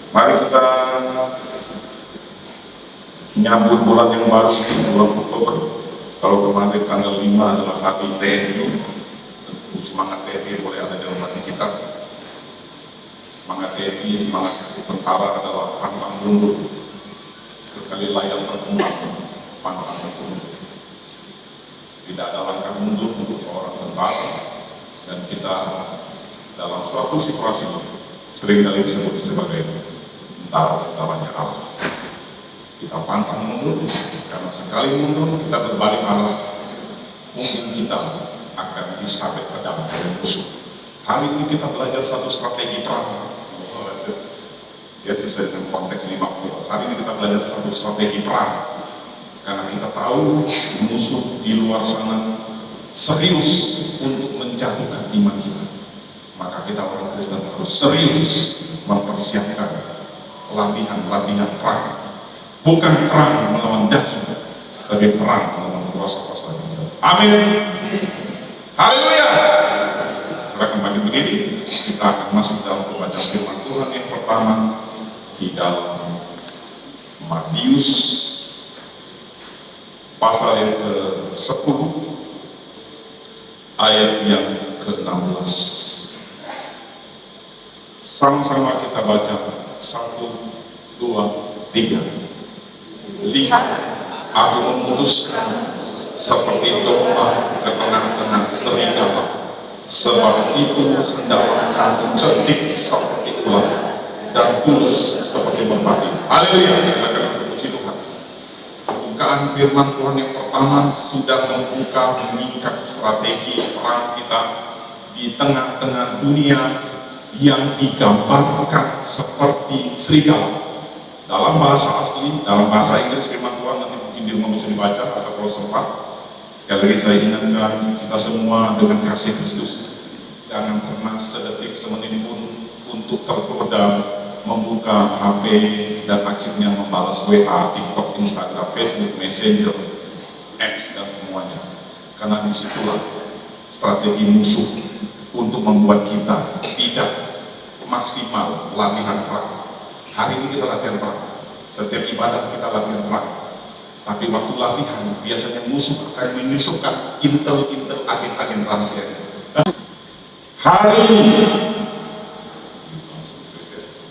Mari kita menyambut bulan yang baru ini, bulan Oktober. Kalau kemarin tanggal 5 adalah hari TNI, tentu semangat TNI boleh ada dalam hati kita. Semangat TNI, semangat tentara adalah pantang mundur. Sekali layar berkembang, pantang mundur. Tidak ada langkah mundur untuk seorang tentara, dan kita dalam suatu situasi seringkali disebut sebagai tentaranya Allah. Kita pantang mundur, karena sekali mundur kita berbalik arah, mungkin kita akan disabet pedang oleh musuh. Hari ini kita belajar satu strategi perang. Ya, sesuai dengan konteks 50. Hari ini kita belajar satu strategi perang, karena kita tahu musuh di luar sana serius untuk menjatuhkan iman kita. Maka kita orang Kristen harus serius mempersiapkan latihan perang. Bukan perang melawan daging, tapi perang melawan kuasa-kuasa dunia. Amin. Haleluya. Silakan bagi begini, kita akan masuk dalam pembacaan firman Tuhan yang pertama di dalam Matius pasal yang ke-10 ayat yang ke-16. Sama-sama kita baca 1, 2, 3. Lihat, aku memutuskan seperti domba ke tengah-tengah serigala, sebab itu hendaklah kamu cerdik seperti ular dan tulus seperti merpati. Haleluya. Silakan puji Tuhan. Pembukaan firman Tuhan yang pertama sudah membuka mengikat strategi perang kita di tengah-tengah dunia yang digambarkan seperti serigala. Dalam bahasa asli, dalam bahasa Inggris firman Tuhan, nanti mungkin di rumah bisa dibaca atau kalau sempat. Sekali lagi saya ingatkan kita semua dengan kasih Kristus, jangan pernah sedetik semenit pun untuk tergoda membuka HP dan akhirnya membalas WA, TikTok, Instagram, Facebook, Messenger, X dan semuanya. Karena disitulah strategi musuh untuk membuat kita tidak maksimal latihan perang. Hari ini kita latihan perang, setiap ibadah kita latihan perang. Tapi waktu latihan biasanya musuh akan menyusupkan intel-intel agen-agen rahasia. Hari ini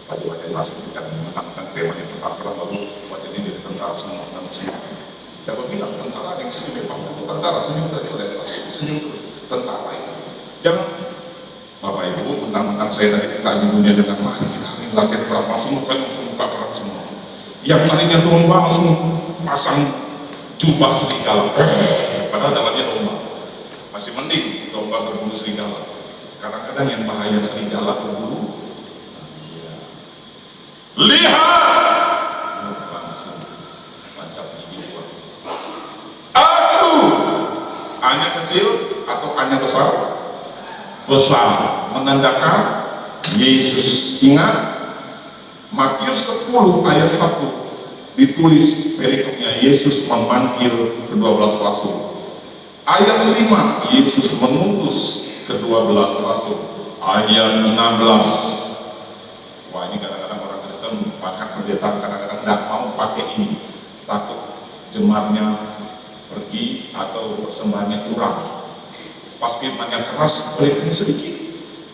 wajah masuk kita menentang tema yang pertama, lalu wajah ini dari tentara semua dan semua. Siapa bilang tentara yang senyum tentara senyum tadi oleh senyum terus tentara itu. Jangan Bapak Ibu mentang-mentang saya tadi kita di dunia dengan mari kita hari latihan perang langsung muka perang semua. Yang tadinya domba langsung pasang jubah serigala, padahal dalamnya domba. Masih mending domba berbulu serigala. Kadang-kadang yang bahaya serigala berbulu. Lihat, bangsa macam gigi gua. Aku hanya kecil atau hanya besar? Besar, menandakan Yesus. Ingat Matius 10 ayat 1 ditulis perikopnya Yesus memanggil ke-12 rasul. Ayat 5 Yesus mengutus ke-12 rasul. Ayat 16. Wah, ini kadang-kadang orang Kristen bahkan pendeta kadang-kadang tidak mau pakai ini, takut jemaatnya pergi atau persembahannya kurang. Pas firmannya keras, berikan sedikit.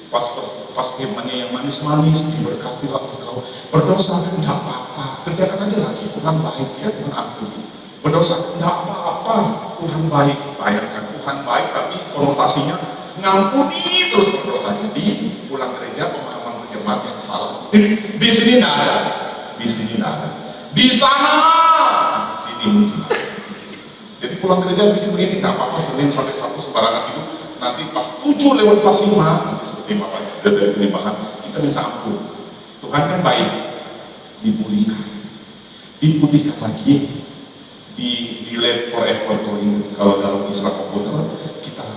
Pas firmannya yang manis-manis, diberkatilah engkau. Berdosa tidak apa-apa, kerjakan aja lagi, Tuhan baik, ya Tuhan ampuni. Berdosa tidak apa-apa, Tuhan baik. Bayangkan Tuhan baik, tapi konotasinya ngampuni terus berdosa. Jadi pulang gereja pemahaman jemaat yang salah. Di sini tidak ada, di sini tidak ada, di sana, di sini mungkin. Jadi pulang gereja bikin begini nggak apa-apa, Senin sampai Sabtu sembarangan hidup. Nanti pas 7:45 seperti bapaknya dari penyembahan kita minta ampun. Tuhan kan baik, dipulihkan lagi, di delete forever. Kalau dalam istilah komputer kita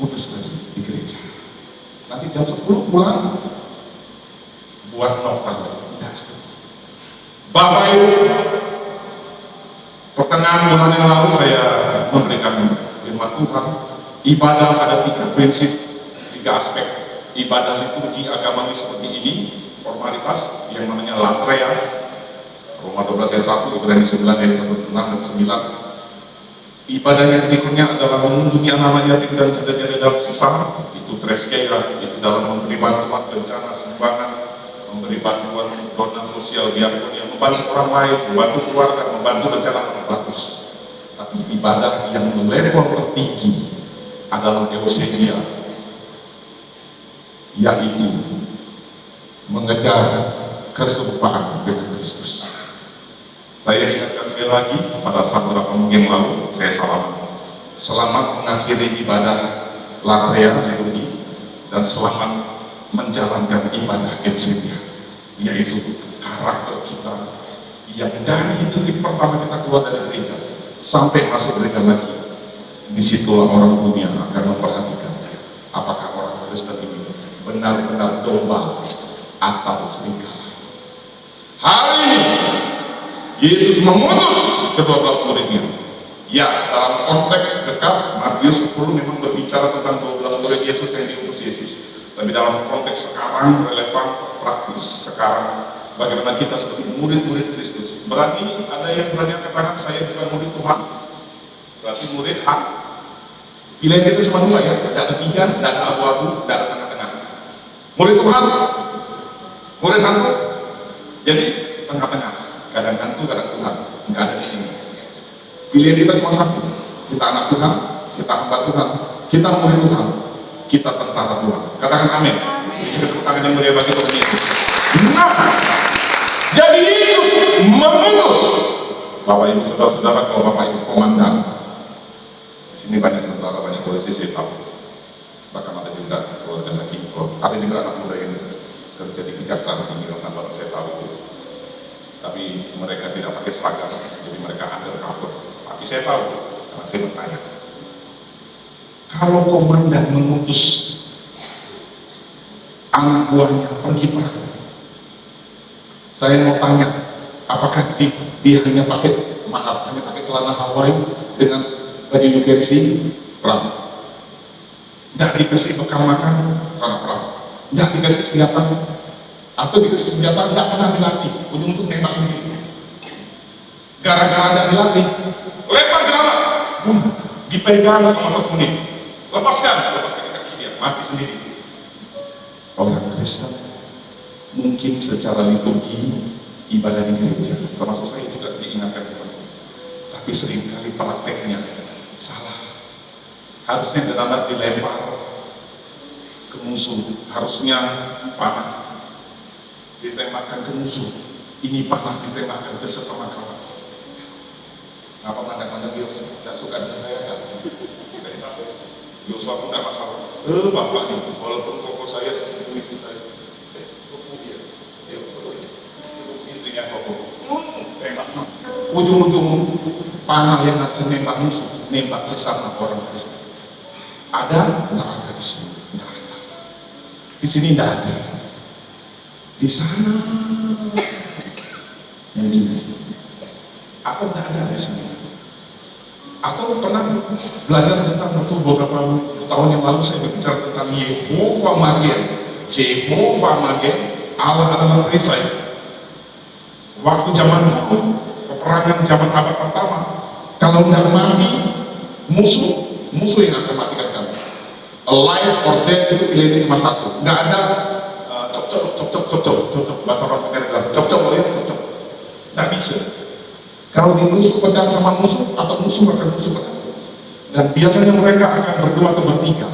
kudus lagi di gereja. Nanti jam 10 pulang buat nokta lagi. Bapak Ibu, pertengahan bulan yang lalu saya memberikan firman Tuhan. Ibadah ada 3 prinsip, 3 aspek. Ibadah liturgi agamawi seperti ini, formalitas yang namanya latrea. Roma 12 ayat 1, Ibrani 9 ayat 1, 6 dan 9. Ibadah yang berikutnya adalah mengunjungi anak yatim dan janda-janda dalam susah, itu treskeia, itu dalam memberi bantuan bencana, sumbangan, memberi bantuan dana sosial biarpun yang membantu orang lain, membantu keluarga, membantu bencana bagus. Tapi ibadah yang level tertinggi adalah eusegia, yaitu mengejar keserupaan dengan Kristus. Saya ingatkan sekali lagi, pada saat beberapa minggu yang lalu saya selamat mengakhiri ibadah latrea liturgi dan selamat menjalankan ibadah eusegia, yaitu karakter kita yang dari detik pertama kita keluar dari gereja sampai masuk gereja lagi. Disitulah orang dunia akan memperhatikan apakah orang Kristen ini benar-benar domba atau serigala. Hari ini Yesus mengutus ke-12 muridnya. Ya, dalam konteks dekat Matius 10 memang berbicara tentang 12 murid Yesus yang diutus Yesus. Tapi dalam konteks sekarang relevan, praktis sekarang, bagaimana kita sebagai murid-murid Kristus. Berarti ada yang berani katakan saya bukan murid Tuhan. Berarti murid hak. Pilihan itu cuma dua ya, tidak ada tiga, tidak ada abu-abu, tidak ada tengah-tengah. Murid Tuhan, murid hantu. Jadi tengah-tengah, kadang hantu, kadang Tuhan, nggak ada di sini. Pilihan kita cuma satu, kita anak Tuhan, kita hamba Tuhan, kita murid Tuhan, kita tentara Tuhan. Katakan amin. Bisa tepuk tangan yang mulia bagi Tuhan Yesus. Nah, jadi Yesus mengutus. Bapak Ibu saudara-saudara, kalau Bapak Ibu komandan, di sini banyak tentara, banyak polisi, saya tahu. Bahkan ada juga keluarga lagi, ada juga anak muda yang kerja di kejaksaan tinggi Kota Barat, saya tahu itu. Tapi mereka tidak pakai seragam, jadi mereka undercover. Tapi saya tahu, karena saya bertanya. Kalau komandan mengutus anak buahnya pergi perang, saya mau tanya, apakah dia hanya pakai, hanya pakai celana Hawaii dengan baju you can see, perang? Tidak dikasih bekal makan, celana perang. Tidak dikasih senjata, atau dikasih senjata tidak pernah dilatih, ujung-ujung nembak sendiri. Gara-gara tidak dilatih, lempar granat, dipegang selama 1 menit, lepaskan di kaki dia, mati sendiri. Orang Kristen mungkin secara liturgi ibadah di gereja, termasuk saya juga diingatkan Tuhan, tapi seringkali prakteknya salah. Harusnya granat dilempar ke musuh, harusnya panah ditembakkan ke musuh, ini panah ditembakkan ke sesama kawan. Ngapa pandang-pandang Yosua tidak suka dengan saya kan? Yosua pun tidak masalah. Bapak itu, walaupun koko saya sepupu istri saya, sepupu dia, sepupu istrinya koko, tembak. Ujung-ujung panah yang harus nembak musuh, nembak sesama orang Kristen. Ada? Nggak ada di sini. Nggak ada. Di sini nggak ada. Di sana mungkin di sini. Atau nggak ada di sini. Atau pernah belajar tentang waktu beberapa tahun yang lalu saya berbicara tentang Yehovah Magen, Jehovah Magen, Allah adalah perisai. Waktu zaman dulu, peperangan zaman abad pertama, kalau nggak mati, musuh yang akan matikan kamu. Alive or dead itu pilihannya cuma satu. Nggak ada cop bahasa orang Amerika, cop nggak bisa. Kalau ditusuk pedang sama musuh, atau musuh akan tusuk pedang. Dan biasanya mereka akan berdua atau bertiga.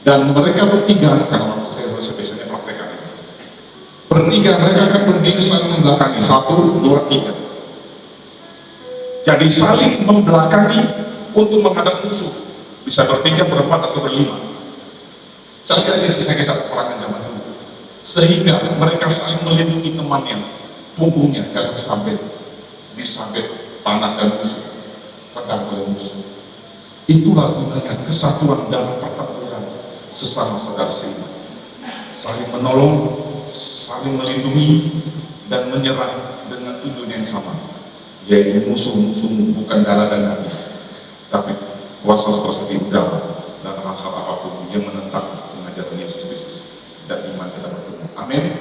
Dan mereka bertiga, karena waktu saya biasanya praktekkan itu. Bertiga mereka akan berdiri saling membelakangi, 1, 2, 3. Jadi saling membelakangi untuk menghadap musuh. Bisa bertiga, berempat, atau berlima. Cari aja kisah-kisah peperangan zaman dulu. Sehingga mereka saling melindungi temannya, punggungnya jangan sampai disabet panah dan musuh, pedang oleh musuh. Itulah gunanya kesatuan dalam pertempuran sesama saudara seiman, saling menolong, saling melindungi, dan menyerang dengan tujuan yang sama, yaitu musuh-musuhmu bukan darah dan daging, tapi kuasa-kuasa di udara dan hal-hal apapun yang menentang pengajaran Yesus Kristus dan iman kita bertemu. Amin.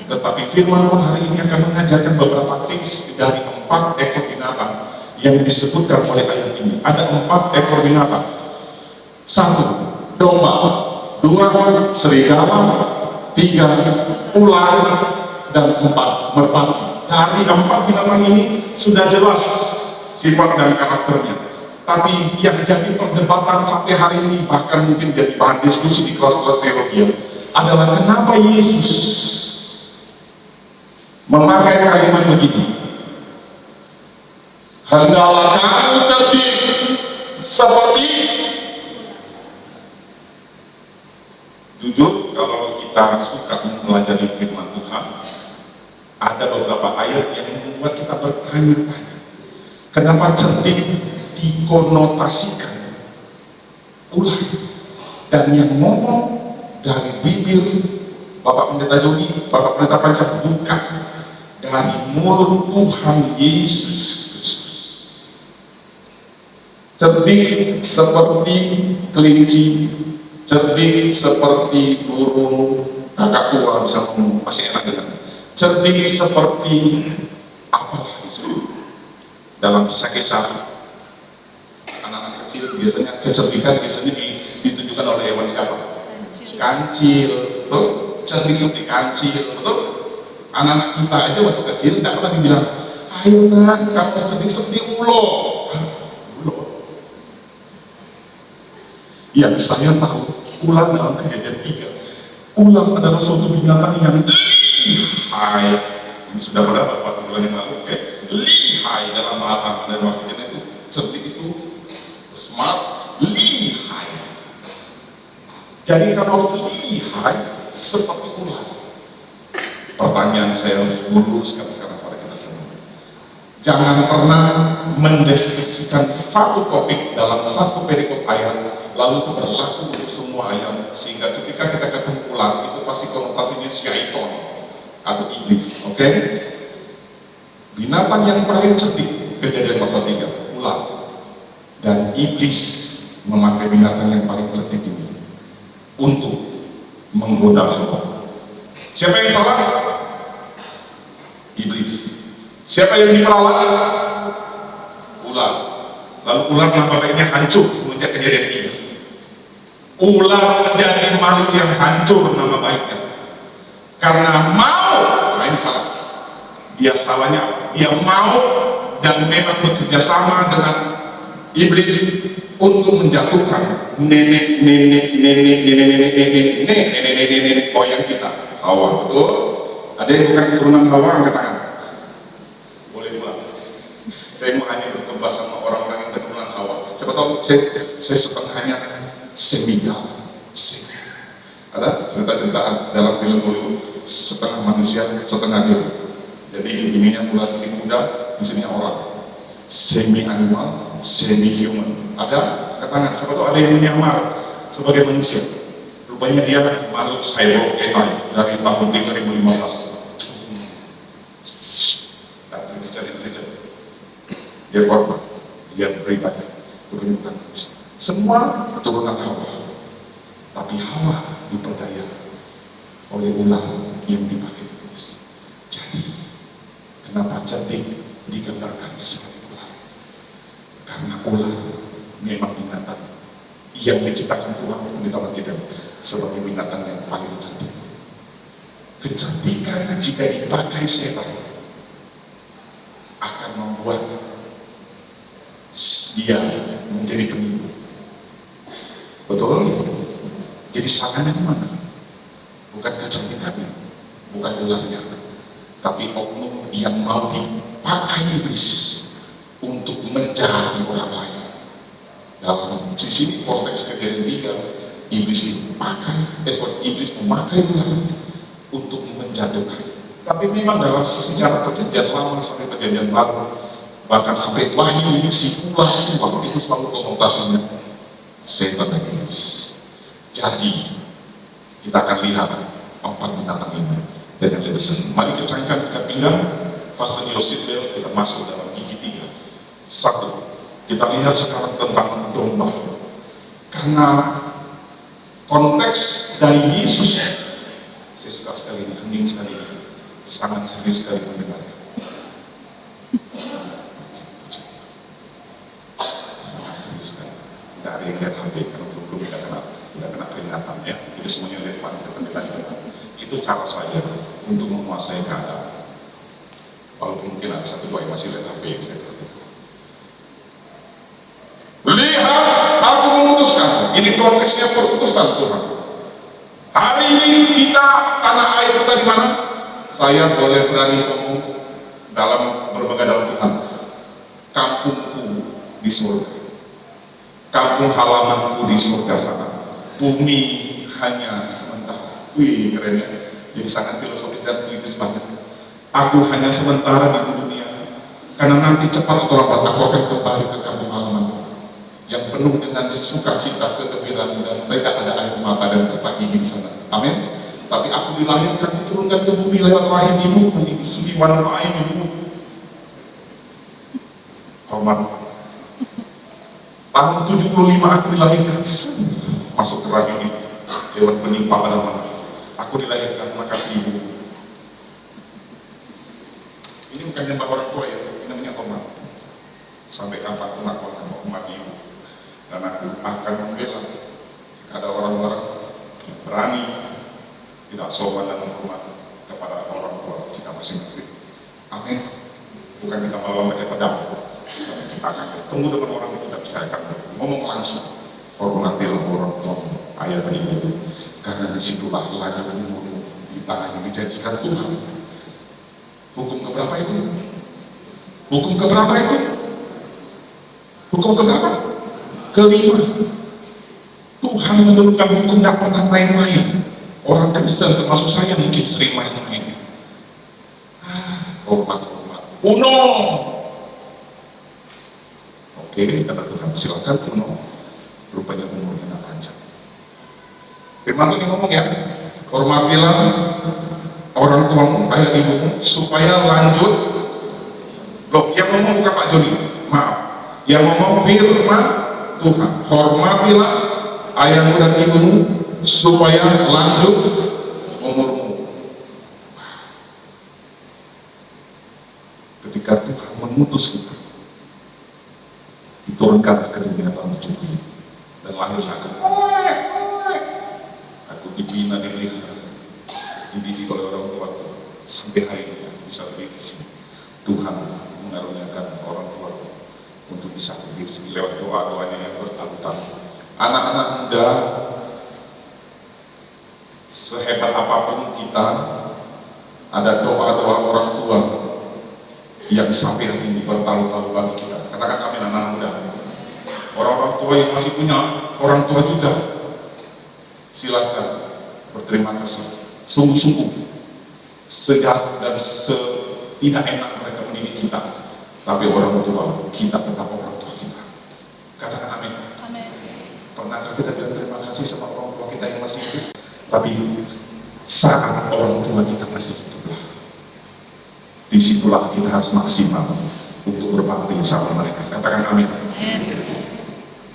Tetapi firman pun hari ini akan mengajarkan beberapa tips dari 4 ekor binatang yang disebutkan oleh ayat ini. Ada 4 ekor binatang. 1, domba. 2, serigala. 3, ular. Dan 4, merpati. Dari 4 binatang ini sudah jelas sifat dan karakternya. Tapi yang jadi perdebatan sampai hari ini, bahkan mungkin jadi bahan diskusi di kelas-kelas teologi, adalah kenapa Yesus memakai kalimat begini, hendaklah kamu cerdik seperti. Jujur, kalau kita suka mempelajari firman Tuhan, ada beberapa ayat yang membuat kita bertanya-tanya, kenapa cerdik dikonotasikan ular, dan yang ngomong dari bibir Bapak Pendeta Joni, Bapak Pendeta Panca, bukan dari mulut Tuhan Yesus Kristus. Cerdik seperti kelinci, cerdik seperti burung kakak tua, bisa ngomong, masih enak dengar. Cerdik seperti apalah itu. Dalam kisah-kisah anak-anak kecil biasanya kecerdikan biasanya ditunjukkan oleh hewan siapa? Kancil, betul? Cerdik seperti kancil, betul? Anak-anak kita aja waktu kecil tidak pernah dibilang, ayo nak, kamu cerdik seperti ulo. Ulo. Yang saya tahu, ular dalam Kejadian 3. Ular adalah suatu binatang yang lihai. Ini sudah berapa 4 bulan yang lalu, oke? Lihai dalam bahasa maksudnya itu cerdik itu smart, lihai. Jadi kalau lihai seperti ular, pertanyaan saya harus luruskan sekarang pada kita semua. Jangan pernah mendeskripsikan satu topik dalam satu perikop ayat lalu itu berlaku untuk semua ayat, sehingga ketika kita ketemu ular itu pasti konotasinya syaiton atau iblis, oke? Binatang yang paling cerdik, Kejadian pasal 3, ular. Dan iblis memakai binatang yang paling cerdik ini untuk menggoda Hawa. Siapa yang salah? Iblis. Siapa yang diperalat? Ular. Lalu ular nama baiknya hancur semenjak Kejadian 3. Ular menjadi makhluk yang hancur nama baiknya karena mau. Nah ini salah. Dia salahnya, dia mau dan memang bekerja sama dengan iblis untuk menjatuhkan nenek moyang kita, Hawa. Betul? Ada yang bukan keturunan Hawa, angkat tangan. Boleh pulang. Saya mau hanya berkembang sama orang-orang yang keturunan Hawa. Siapa tahu saya setengahnya semigal. Ada cerita-cerita dalam film Hollywood, setengah manusia, setengah dia. Jadi ininya bulan lebih muda, di sini orang semi animal, semi human. Ada ketangan, siapa tahu ada yang menyamar sebagai manusia. Rupanya dia makhluk cyborg AI dari tahun 2015. Nah, terkejar. Dia korban, dia beribadah, kebenaran manusia. Semua keturunan Hawa, tapi Hawa diperdaya oleh ular yang dipakai iblis. Jadi kenapa cerdik digambarkan seperti ular? Karena ular memang binatang yang diciptakan Tuhan di taman kita sebagai binatang yang paling cerdik. Kecerdikan jika dipakai setan akan membuat dia menjadi penipu. Betul? Jadi salahnya di mana? Bukan kecerdikannya, bukan ularnya, tapi oknum yang mau dipakai iblis untuk menjahati orang lain. Dalam sisi konteks Kejadian 3, iblis iblis memakai ular untuk menjatuhkan. Tapi memang dalam sejarah Perjanjian Lama sampai Perjanjian Baru, bahkan sampai Wahyu ini si ular itu selalu konotasinya setan dan iblis. Jadi kita akan lihat 4 binatang ini dengan lebih sering. Mari kita pindah fase Yosetel, kita masuk dalam gigi 3. 1, kita lihat sekarang tentang domba. Karena konteks dari Yesus, saya suka sekali ini sangat serius dari mendengarnya. Sangat serius kan. Tidak ada yang lihat HP karena belum tidak kena peringatan ya. Jadi semuanya lihat pasti pendeta. Itu cara saya untuk menguasai keadaan. Walaupun mungkin ada satu dua yang masih lihat HP saya berkata. Lihat, aku memutuskan. Ini konteksnya perputusan Tuhan. Hari ini kita tanah air kita di mana? Saya boleh berani sombong dalam berbagai dalam Tuhan. Kampungku di surga, kampung halamanku di surga sana. Bumi hanya sementara. Wih, keren ya. Jadi sangat filosofis dan puitis banget. Aku hanya sementara di dunia, karena nanti cepat atau lambat aku akan kembali ke kampung halamanku yang penuh dengan sukacita, kegembiraan, dan mereka ada air mata dan kata gigi di sana. Amin. Tapi aku dilahirkan, diturunkan ke bumi lewat rahim ibu, menyusui wanita air ibu. Hormat. Tahun 75 aku dilahirkan, masuk ke rahim ibu, lewat penimpa pada mana. Aku dilahirkan, makasih ibu. Ini bukan nyembah orang tua ya, ini namanya hormat. Sampai kapan pun aku akan hormat ibu. Dan aku akan membela jika ada orang-orang yang berani tidak sopan dan menghormat kepada orang tua kita masing-masing. Amin. Bukan kita melawan pakai pedang, tapi kita akan bertemu dengan orang yang kita bicarakan, ngomong langsung. Hormatilah orang tua, ayah dan ibu, karena disitulah ladang umurmu di tanah yang dijanjikan Tuhan. Hukum keberapa itu? Hukum keberapa itu? Hukum keberapa? Kelima, Tuhan menurunkan hukum tidak pernah main-main. Orang Kristen termasuk saya mungkin sering main-main. Hormat. Uno. Oke, kata Tuhan, silakan Uno. Rupanya umurnya tidak panjang. Firman Tuhan ngomong ya, hormatilah orang tuamu, ayah ibumu, supaya lanjut. Loh, yang ngomong bukan Pak Joni, maaf. Yang ngomong firman Tuhan, hormatilah ayahmu dan ibumu supaya lanjut umurmu. Ketika Tuhan memutus kita, diturunkan ke dunia tahun 70 dan lahirlah aku. Aku dibina, dipelihara, dididik oleh orang tua sampai hari ini aku bisa berdiri di sini. Tuhan mengaruniakan orang tua untuk bisa berdiri lewat doa-doanya yang bertahun-tahun. Anak-anak muda, sehebat apapun kita, ada doa-doa orang tua yang sampai hari ini bertahun-tahun bagi kita. Katakan amin anak-anak muda. Orang-orang tua yang masih punya orang tua juga, silakan berterima kasih. Sungguh-sungguh sejak dan tidak enak mereka mendidik kita, tapi orang tua kita tetap orang tua kita. Katakan amin. Amin. Pernahkah kita bilang terima kasih sama orang tua kita yang masih hidup? Tapi saat orang tua kita masih hidup, disitulah kita harus maksimal untuk berbakti sama mereka. Katakan amin.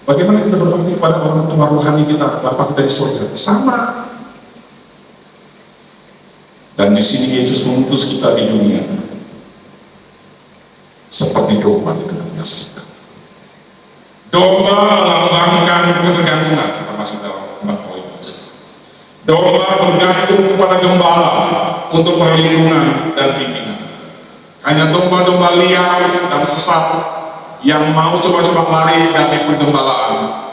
Bagaimana kita berbakti pada orang tua rohani kita, Bapa kita di surga? Sama. Dan di sini Yesus mengutus kita di dunia seperti domba di tengah-tengah serigala. Domba melambangkan ketergantungan, kita masih dalam 4 poin. Domba bergantung kepada gembala untuk perlindungan dan pimpinan. Hanya domba-domba liar dan sesat yang mau coba-coba lari dari penggembalaan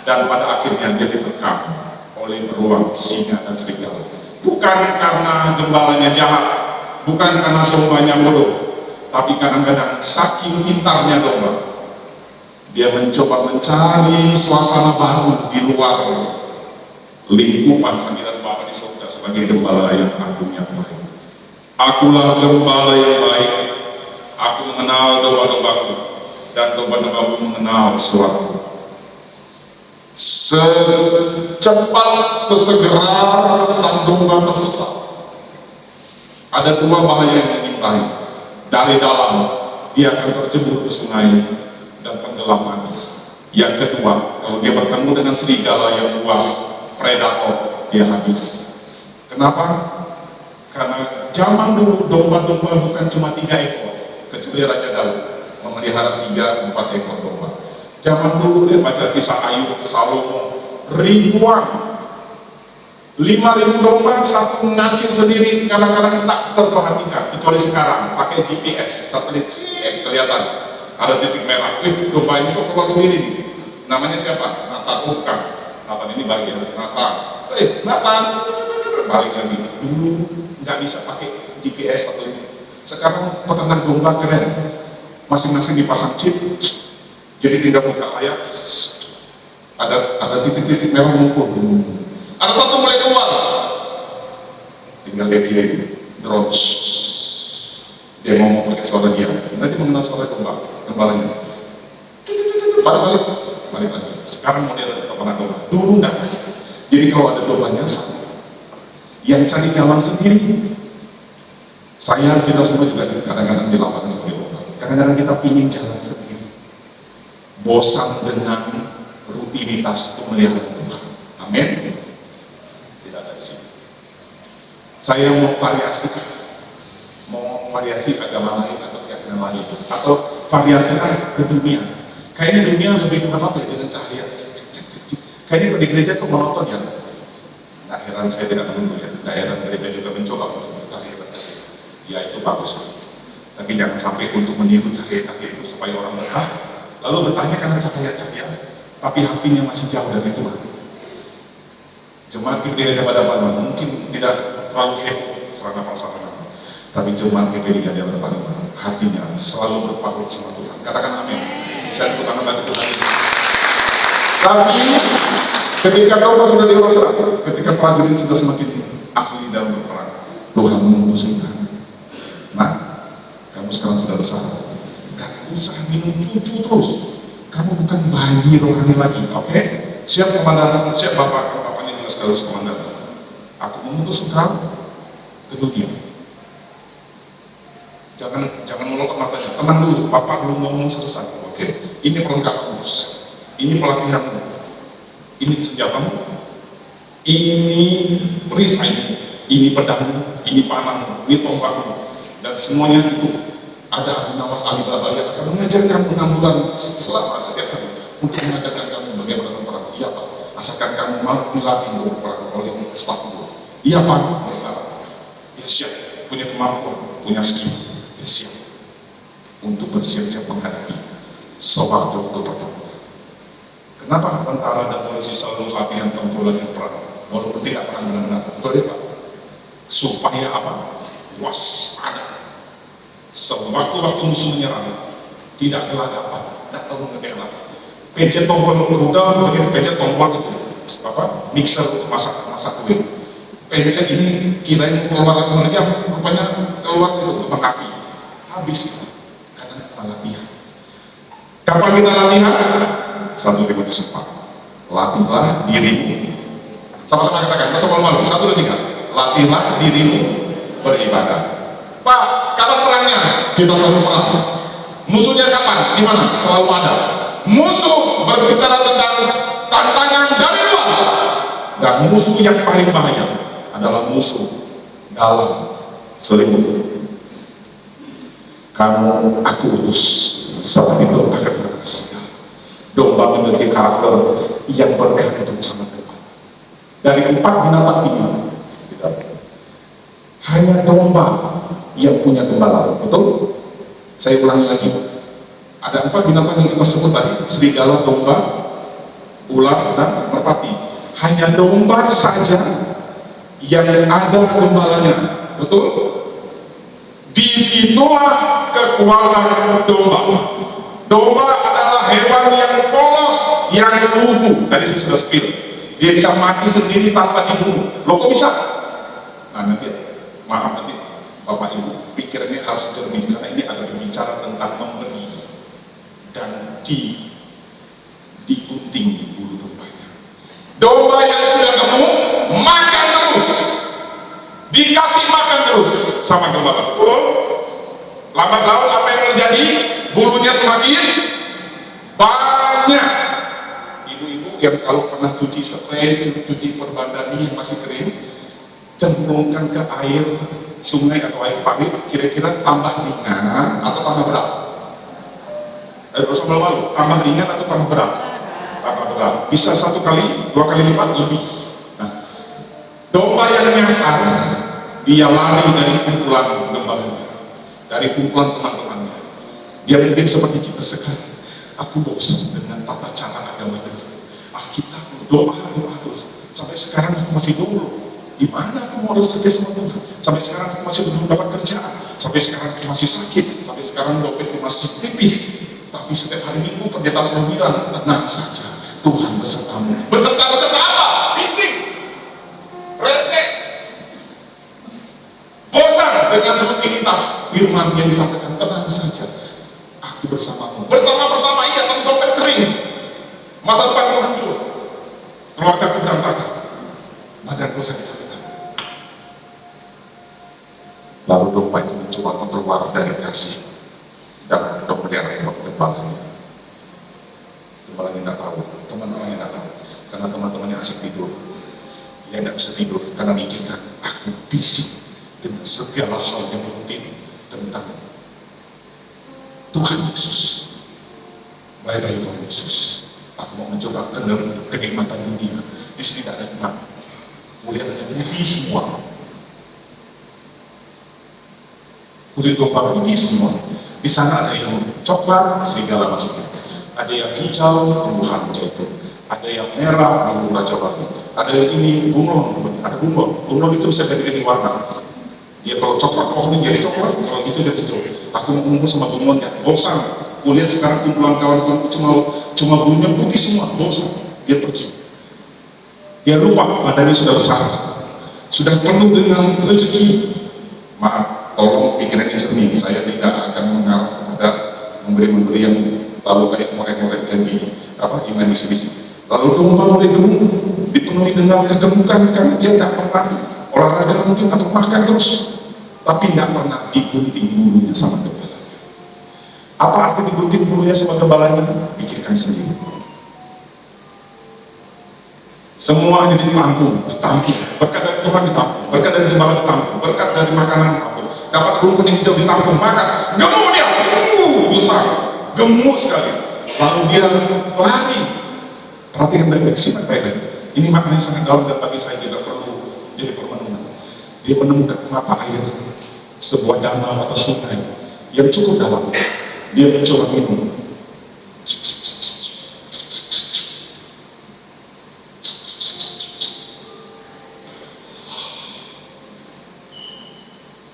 dan pada akhirnya dia diterkam oleh beruang, singa dan serigala. Bukan karena gembalanya jahat, bukan karena dombanya bodoh, tapi kadang-kadang saking pintarnya domba, dia mencoba mencari suasana baru di luar lingkupan hadirat Bapa di surga sebagai gembala yang agung yang baik. Akulah gembala yang baik, aku mengenal domba-dombaku dan domba-dombaku mengenal suaraku. Secepat sesegera sang domba tersesat, ada 2 bahaya yang mengintai. Dari dalam dia akan tercebur ke sungai dan tenggelam mati. Yang kedua, kalau dia bertemu dengan serigala yang buas, predator, dia habis. Kenapa? Karena zaman dulu domba-domba bukan cuma 3 ekor, kecuali Raja Daud memelihara 3-4 ekor domba. Zaman dulu dia baca kisah Ayub, Salomo, ribuan, 5.000 domba, satu ngacir sendiri, kadang-kadang tak terperhatikan. Kecuali sekarang pakai GPS, satelit, kelihatan ada titik merah. Domba ini kok keluar sendiri nih. Namanya siapa? Nathan. Bukan. Nathan ini bagian Nathan. Nathan balik lagi. Dulu nggak bisa pakai GPS satelit. Sekarang peternak domba keren. Masing-masing dipasang chip. Jadi tidak buka layar. Ada titik-titik merah ngumpul. Ada satu mulai keluar, tinggal dia drone. Dia ngomong pakai suara dia. Nanti mengenal suara gembalanya. Balik lagi. Sekarang model peternak domba. Dulu enggak. Jadi kalau ada dombanya satu, yang cari jalan sendiri. Kita semua juga kadang-kadang di lapangan sebagai domba. Kadang-kadang kita pingin jalan sendiri. Bosan dengan rutinitas pemelihara domba. Amin. Saya mau variasi agama lain atau keyakinan lain, atau variasikan ke dunia. Kayaknya dunia lebih monoton dengan cahaya. Kayaknya di gereja kok monoton ya. Nah, heran saya tidak menunggu ya. Nah, heran gereja juga mencoba untuk bercahaya. Ya itu bagus. Tapi jangan sampai untuk meniru cahaya-cahaya itu supaya orang betah. Lalu betahnya karena cahaya-cahaya, tapi hatinya masih jauh dari Tuhan. Jemaat GPD Gajah Mada Palembang mungkin tidak terlalu heboh sarana prasarana, tapi jemaat GPD Gajah Mada Palembang hatinya selalu berpaut sama Tuhan. Katakan amin. Saya tepuk tangan bagi Tuhan. Tapi ketika domba sudah dewasa, ketika prajurit sudah semakin ahli dalam berperang, Tuhan memutuskan, nah, kamu sekarang sudah besar, gak usah minum cucu terus. Kamu bukan bayi rohani lagi, oke? Siap komandan, siap bapak. Harus komandan, aku memutus engkau ke dunia. Jangan melotot matanya, tenang dulu, Bapak belum ngomong selesai. Oke, ini perlengkapan khusus, ini pelatihanmu, ini senjatamu, ini perisaimu, ini pedangmu, ini panahmu, ini tombakmu, dan semuanya itu ada Abinawas Alibaba yang akan mengajarkan 6 bulan selama setiap hari untuk mengajarkan kamu bagaimana berperang. Iya Pak, asalkan kamu mau melatih untuk berperang oleh staf dulu. Iya Pak, ya siap, punya kemampuan, punya skill, ya siap untuk bersiap-siap menghadapi sewaktu pertempuran. Kenapa tentara dan polisi selalu latihan tempur latihan perang walaupun tidak pernah benar-benar? Betul ya Pak? Supaya apa? Waspada. Sewaktu-waktu musuh menyerang, tidak gelagapan, tidak tahu mengenai apa. Pencet tombol udah bagian pencet tombol itu apa mixer masak kue. Pencet ini kirain keluar mengerja, rupanya keluar itu lubang api. Habis itu karena kita latihan. Kapan kita latihan? 1 Timotius 4. Latihlah dirimu. Sama-sama katakan, bersama malu. 1, 2, 3. Latihlah dirimu beribadah. Pak, kapan perangnya? Kita selalu perang. Musuhnya kapan? Di mana? Selalu ada. Musuh berbicara tentang tantangan dari luar, dan musuh yang paling bahaya adalah musuh dalam selimut. Kamu aku utus seperti itu akan berhasil. Domba memiliki karakter yang bergantung sama Tuhan. Dari 4 binatang ini, hanya domba yang punya gembala. Betul? Saya ulangi lagi. Ada 4 binatang yang kita sebut tadi, serigala, domba, ular, dan merpati. Hanya domba saja yang ada gembalanya. Betul? Disitulah kekuatan domba. Domba adalah hewan yang polos, yang lugu. Tadi saya sudah spill. Dia bisa mati sendiri tanpa dibunuh. Loh kok bisa? Nah nanti, maaf nanti Bapak Ibu, pikirannya harus jernih karena ini ada berbicara tentang memberi dan digunting di bulu dombanya. Domba yang sudah gemuk makan terus, dikasih makan terus sama gembala. Lambat laun apa yang terjadi? Bulunya semakin banyak. Ibu-ibu yang kalau pernah cuci spray, cuci perbandani yang masih kering, cemplungkan ke air sungai atau air pari kira-kira tambah ringan atau tambah berat? Bersama malu, tambah ringan atau tambah berat? Tambah berat. Bisa 1 kali, 2 kali lipat lebih. Nah, domba yang nyasar, dia lari dari kumpulan gembala, dari kumpulan teman-temannya. Dia mungkin seperti kita sekarang. Aku bosan dengan tata cara agama kita. Kita doa terus. Sampai sekarang aku masih dulu. Gimana aku mau harus setia sama Tuhan? Sampai sekarang aku masih belum dapat kerjaan. Sampai sekarang aku masih sakit. Sampai sekarang dompetku masih tipis. Tapi setiap hari Minggu pendeta selalu bilang, tenang saja, Tuhan besertamu. Beserta apa? Bising, resek, bosan dengan rutinitas firman yang disampaikan. Tenang saja, aku bersamamu. Bersama iya, tapi dompet kering. Masa depanku hancur, keluargaku berantakan, badanku sakit-sakitan. Lalu domba itu mencoba keluar dari kasih dan untuk melihat gembala. Gembala tidak tahu, teman-temannya tidak tahu, karena teman-temannya asik tidur. Dia tidak bisa tidur karena mikirkan, aku bising dengan segala hal yang rutin tentang Tuhan Yesus. Baik-baik Tuhan Yesus. Aku mau mencoba kenikmatan dunia. Di sini tidak ada nikmat. Mulia ada movie semua. Kulit domba tinggi semua. Di sana ada yang coklat, serigala masuknya. Ada yang hijau, tumbuhan zaitun. Ada yang merah, bumbu raja batu. Ada yang ini bunglon, ada bunglon. Bunglon itu bisa ganti-ganti warna. Dia kalau coklat, pohonnya jadi coklat. Kalau itu jadi hijau. Aku mau ngumpul sama bunglonnya. Bosan. Kuliah sekarang kumpulan kawan-kawan cuma bulunya putih semua. Bosan. Dia pergi. Dia lupa badannya sudah besar. Sudah penuh dengan rezeki. Maaf, tolong pikirannya jernih. Saya tidak akan mengarah kepada memberi yang lalu kayak morek-morek janji iman isi-isi. Lalu domba mulai gemuk, dipenuhi dengan kegemukan karena dia tidak pernah olahraga mungkin atau makan terus, tapi tidak pernah digunting bulunya sama gembala. Apa arti digunting bulunya sama gembalanya? Pikirkan sendiri. Semuanya ditampung, berkat dari Tuhan ditampung, berkat dari gembala ditampung, berkat dari makanan ditampung, dapat rumput yang hijau ditampung, makan, gemuk dia, besar, gemuk sekali. Lalu dia lari. Perhatikan baik-baik, simak baik-baik. Ini maknanya sangat dalam dan bagi saya tidak perlu jadi permenungan. Dia menemukan mata air, sebuah danau atau sungai yang cukup dalam. Dia mencoba minum.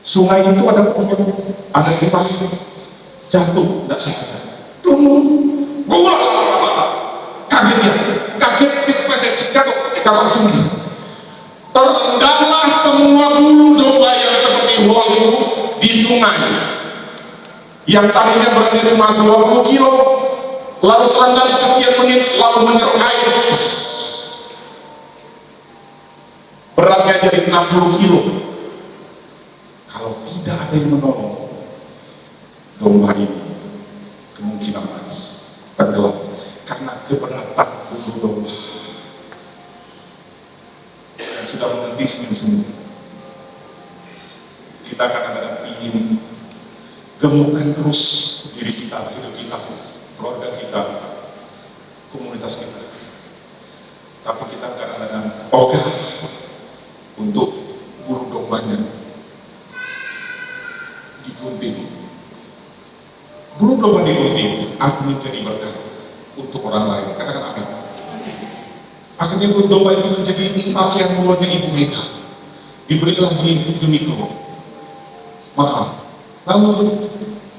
Sungai itu ada pohon, ada kita jatuh, tidak sengaja. Kaget dia, kaget dipleset jatuh dalam sungai. Terendamlah semua bulu domba yang seperti wol itu di sungai. Yang tadinya beratnya cuma 20 kilo, lalu terendam sekian menit, lalu menyerap air. Beratnya jadi 60 kilo. Kalau tidak ada yang menolong, domba ini kemungkinan mati, tenggelam karena keberatan bulu domba yang sudah mengerti senyum-senyum. Kita kadang-kadang ingin gemukkan terus diri kita, hidup kita, keluarga kita, komunitas kita, tapi kita kadang-kadang ogah untuk bulu dombanya digunting. Bulu domba digunting, aku menjadi berkat untuk orang lain. Katakan amin. Akhirnya bulu domba itu menjadi pakaian mulutnya Ibu Mega. Diberilah demi keluar. Mahal. Lalu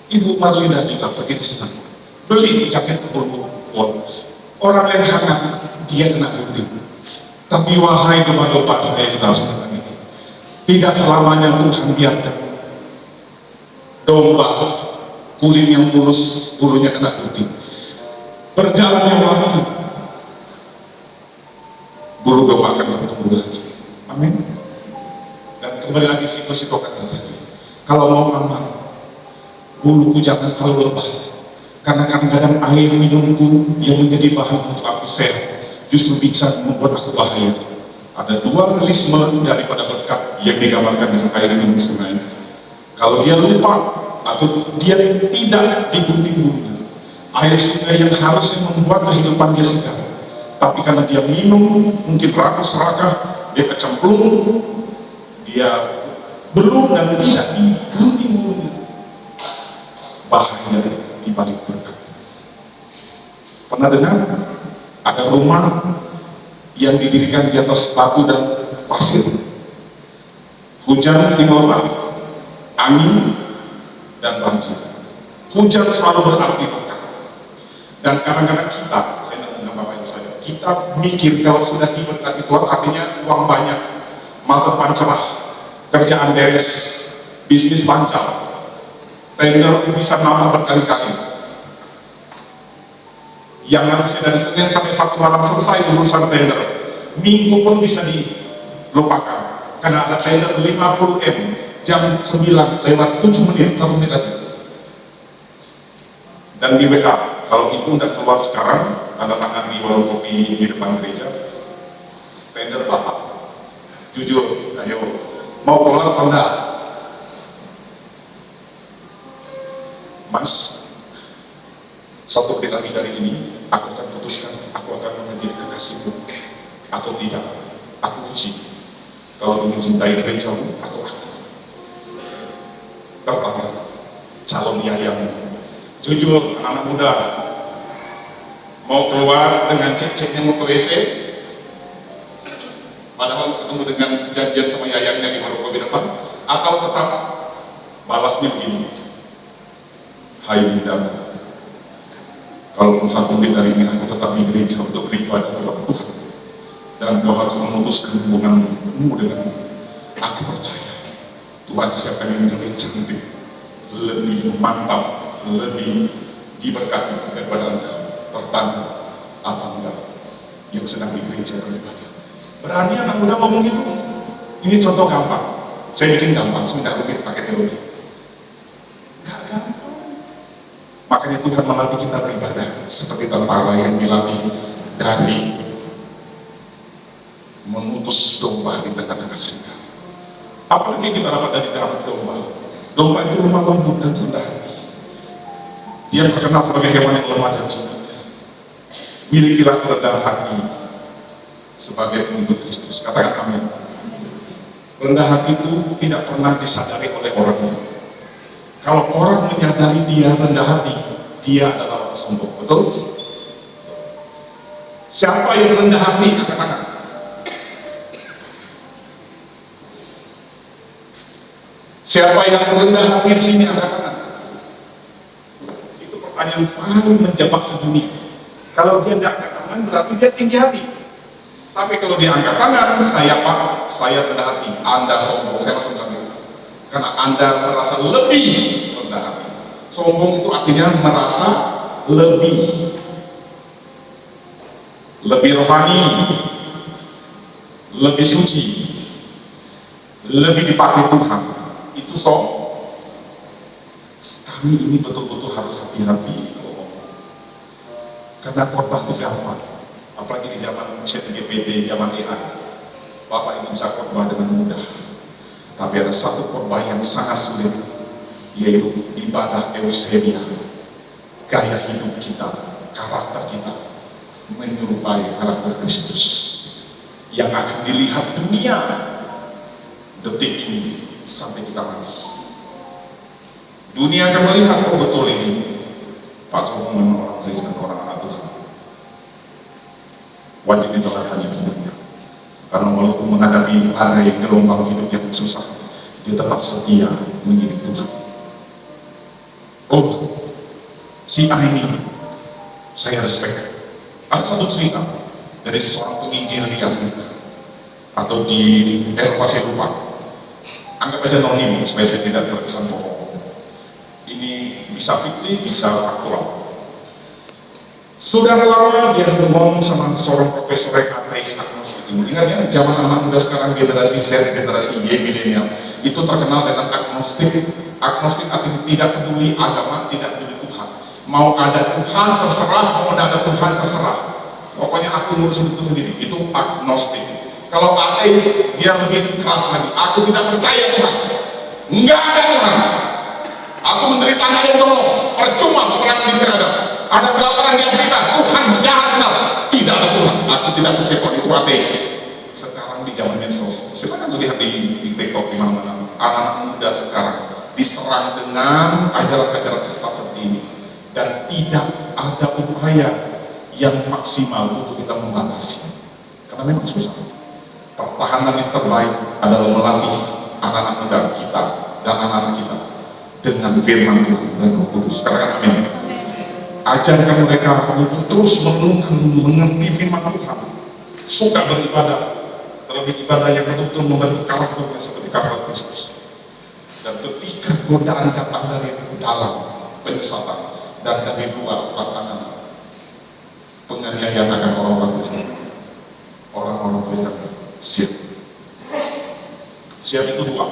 Ibu Marlina juga pergi ke sana. Beli jaket bulu wol. Orang yang hangat, dia kena gunting. Tapi wahai domba-domba, saya juga harus katakan ini. Tidak selamanya Tuhan biarkan domba kulit yang mulus, bulunya kena gunting. Berjalannya waktu, bulu domba akan bertumbuh lagi. Amin. Dan kembali lagi siklus itu akan terjadi. Kalau mau aman, buluku jangan terlalu lebah. Karena kadang-kadang air minumku yang menjadi bahan untuk aku sehat justru bisa membuat aku bahaya. Ada dualisme daripada berkat yang digambarkan di air minum sungai. Kalau dia lupa atau dia tidak digunting-gunting, air sungai yang harusnya membuat kehidupan dia segar, tapi karena dia minum, mungkin rakus serakah, dia kecemplung, dia belum dan tidak digunting-gunting. Bahaya di balik berkat. Pernah dengar ada rumah yang didirikan di atas batu dan pasir? Hujan timur balik, angin dan banjir. Hujan selalu berarti berkat. Dan kadang-kadang kita, saya tidak menganggap Bapak Ibu saja, kita mikir kalau sudah diberkati Tuhan artinya uang banyak, masa depan cerah, kerjaan beres, bisnis lancar, tender bisa nambah berkali-kali. Yang harusnya dari Senin sampai Sabtu malam selesai urusan tender, Minggu pun bisa dilupakan karena ada tender 50M jam 9 lewat 7 menit, 1 menit lagi. Dan di WA, kalau itu tidak keluar sekarang, tanda tangan di warung kopi di depan gereja, tender bapak. Jujur, ayo, mau keluar atau enggak? Mas, satu menit lagi dari ini, aku akan putuskan, aku akan menjadi kekasihmu atau tidak. Aku uji kalau mencintai gerejamu atau aku. Pertama, calon yayang. Jujur, anak muda mau keluar dengan cek-ceknya mau ke WC, padahal ketemu dengan janjian sama yayangnya di warung kopi depan, atau tetap balasnya begini. Hai Dinda, kalaupun 1 menit dari ini aku tetap di gereja untuk beribadah kepada Tuhan, dan kau harus memutuskan hubunganmu dengan aku percaya Tuhan siapkan yang lebih cantik, lebih mantap, lebih diberkati daripada engkau. Pertanda apa enggak yang sedang di gereja beribadah? Berani anak muda ngomong gitu? Ini contoh gampang, saya bikin gampang, sudah rumit pakai teologi. Enggak gampang. Makanya Tuhan melatih kita beribadah seperti tentara yang dilatih dari memutus domba di tengah-tengah serigala. Apalagi kita dapat dari dalam domba. Domba itu lemah lembut dan rendah hati. Dia terkenal sebagai hewan yang lemah dan sebenarnya. Milikilah kerendahan hati sebagai pengikut Kristus. Katakan amin. Rendah hati itu tidak pernah disadari oleh orangnya. Kalau orang menyadari dia rendah hati, dia adalah orang sombong. Betul? Siapa yang rendah hati? Angkat tangan. Siapa yang rendah hati di sini? Angkat tangan. Itu pertanyaan paling menjebak sedunia. Kalau dia tidak angkat tangan, berarti dia tinggi hati. Tapi kalau dia angkat tangan, saya Pak, saya rendah hati. Anda sombong, saya langsung bilang. Karena Anda merasa lebih rendah hati. Sombong itu artinya merasa lebih rohani, lebih suci, lebih dipakai Tuhan. Itu sombong. Kami ini betul-betul harus hati-hati. Karena khotbah itu gampang. Apalagi di zaman ChatGPT, zaman AI. Bapak ini bisa khotbah dengan mudah. Tapi ada satu khotbah yang sangat sulit, yaitu ibadah eusebia. Gaya hidup kita, karakter kita menyerupai karakter Kristus yang akan dilihat dunia detik ini sampai kita mati. Dunia akan melihat, oh betul ini Pak Sohman orang Kristen, orang anak Tuhan. Wajib diteladan hidupnya. Karena walaupun menghadapi badai gelombang hidup yang susah, dia tetap setia mengikuti Tuhan. Oh, si A ini saya respect. Ada satu cerita dari seorang penginjil di Afrika atau di Eropa, saya lupa. Anggap aja anonim supaya saya tidak terkesan bohong. Ini bisa fiksi, bisa faktual. Sudah lama dia ngomong sama seorang profesor yang ateis agnostik. Ingat ya, zaman anak muda sekarang generasi Z, generasi Y, milenial itu terkenal dengan agnostik. Agnostik artinya tidak peduli agama, tidak peduli Tuhan. Mau ada Tuhan terserah, mau ada Tuhan terserah. Pokoknya aku ngurus itu sendiri. Itu agnostik. Kalau ateis, dia lebih keras lagi. Aku tidak percaya Tuhan. Enggak ada Tuhan. Aku menderita nggak ada yang tolong. Percuma peperangan di Kanada. Ada kelaparan di Afrika. Tuhan jangan kenal. Tidak ada Tuhan. Aku tidak percaya kalau itu ateis. Sekarang di zaman medsos, saya kan melihat di TikTok di mana-mana. Anak muda sekarang diserang dengan ajaran-ajaran sesat seperti ini. Dan tidak ada upaya yang maksimal untuk kita membatasi. Karena memang susah. Pertahanan yang terbaik adalah melatih anak-anak muda kita dan anak-anak kita dengan firman Tuhan dan Roh Kudus. Katakan amin. Ajarkan mereka untuk terus mengerti firman Tuhan, suka beribadah, terlebih ibadah yang betul-betul membentuk karakternya seperti karakter Kristus. Dan ketika godaan datang dari dalam penyesatan dan dari luar tantangan, penganiayaan akan orang-orang Kristen. Orang-orang Kristen siap. Siap itu dua.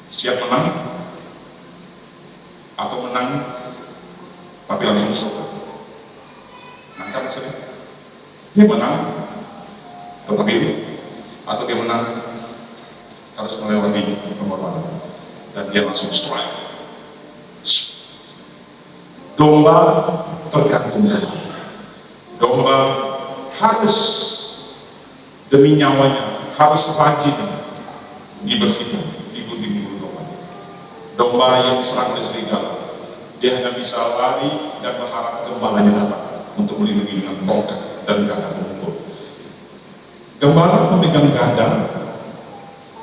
Siap menang atau menang tapi langsung selesai. Nangkap maksudnya? Dia menang tetapi atau dia menang harus melewati pengorbanan dan dia langsung strike. Domba tergantung domba harus demi nyawanya harus rajin dibersihkan di gunting domba. Domba yang diserang oleh serigala, dia hanya bisa lari dan berharap gembalanya datang untuk melindungi dengan tongkat dan gada mengumpul. Gembala memegang gada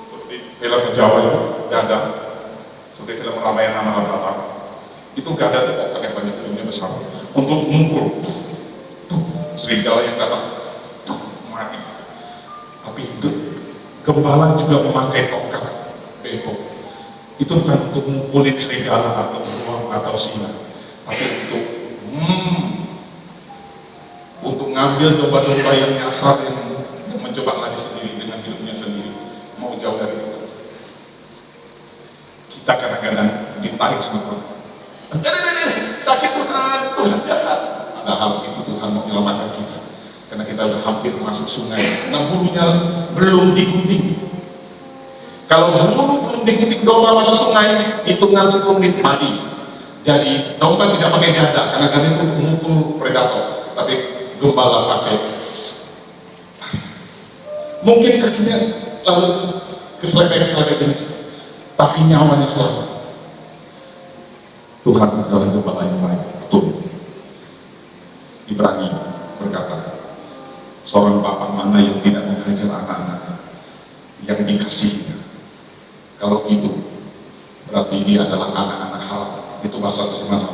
seperti film Jawa itu, gada seperti film Ramayana Mahabharata. Itu gada itu pakai banyak filmnya besar untuk mengumpul serigala yang datang mati. Tapi itu gembala juga memakai tongkat beko. Itu bukan untuk mengumpulin serigala atau beruang atau singa, tapi untuk ngambil domba-domba yang nyasar yang mencoba lari sendiri dengan hidupnya sendiri, mau jauh dari Tuhan. Kita kadang-kadang ditarik sama Tuhan. Sakit Tuhan jahat. Padahal itu Tuhan mau menyelamatkan kita. Karena kita sudah hampir masuk sungai. Nah bulunya belum digunting. Kalau bulu belum digunting domba masuk sungai, hitungan 10 menit mati. Jadi domba tidak pakai gada, karena gada itu memukul predator. Tapi gembala pakai. Mungkin kakinya lalu keselek ini, tapi nyawanya selamat. Tuhan adalah gembala yang baik, betul. Ibrani berkata, seorang bapak mana yang tidak menghajar anak-anak yang dikasihinya? Kalau itu, berarti dia adalah anak-anak haram. Itu bahasa terjemahan.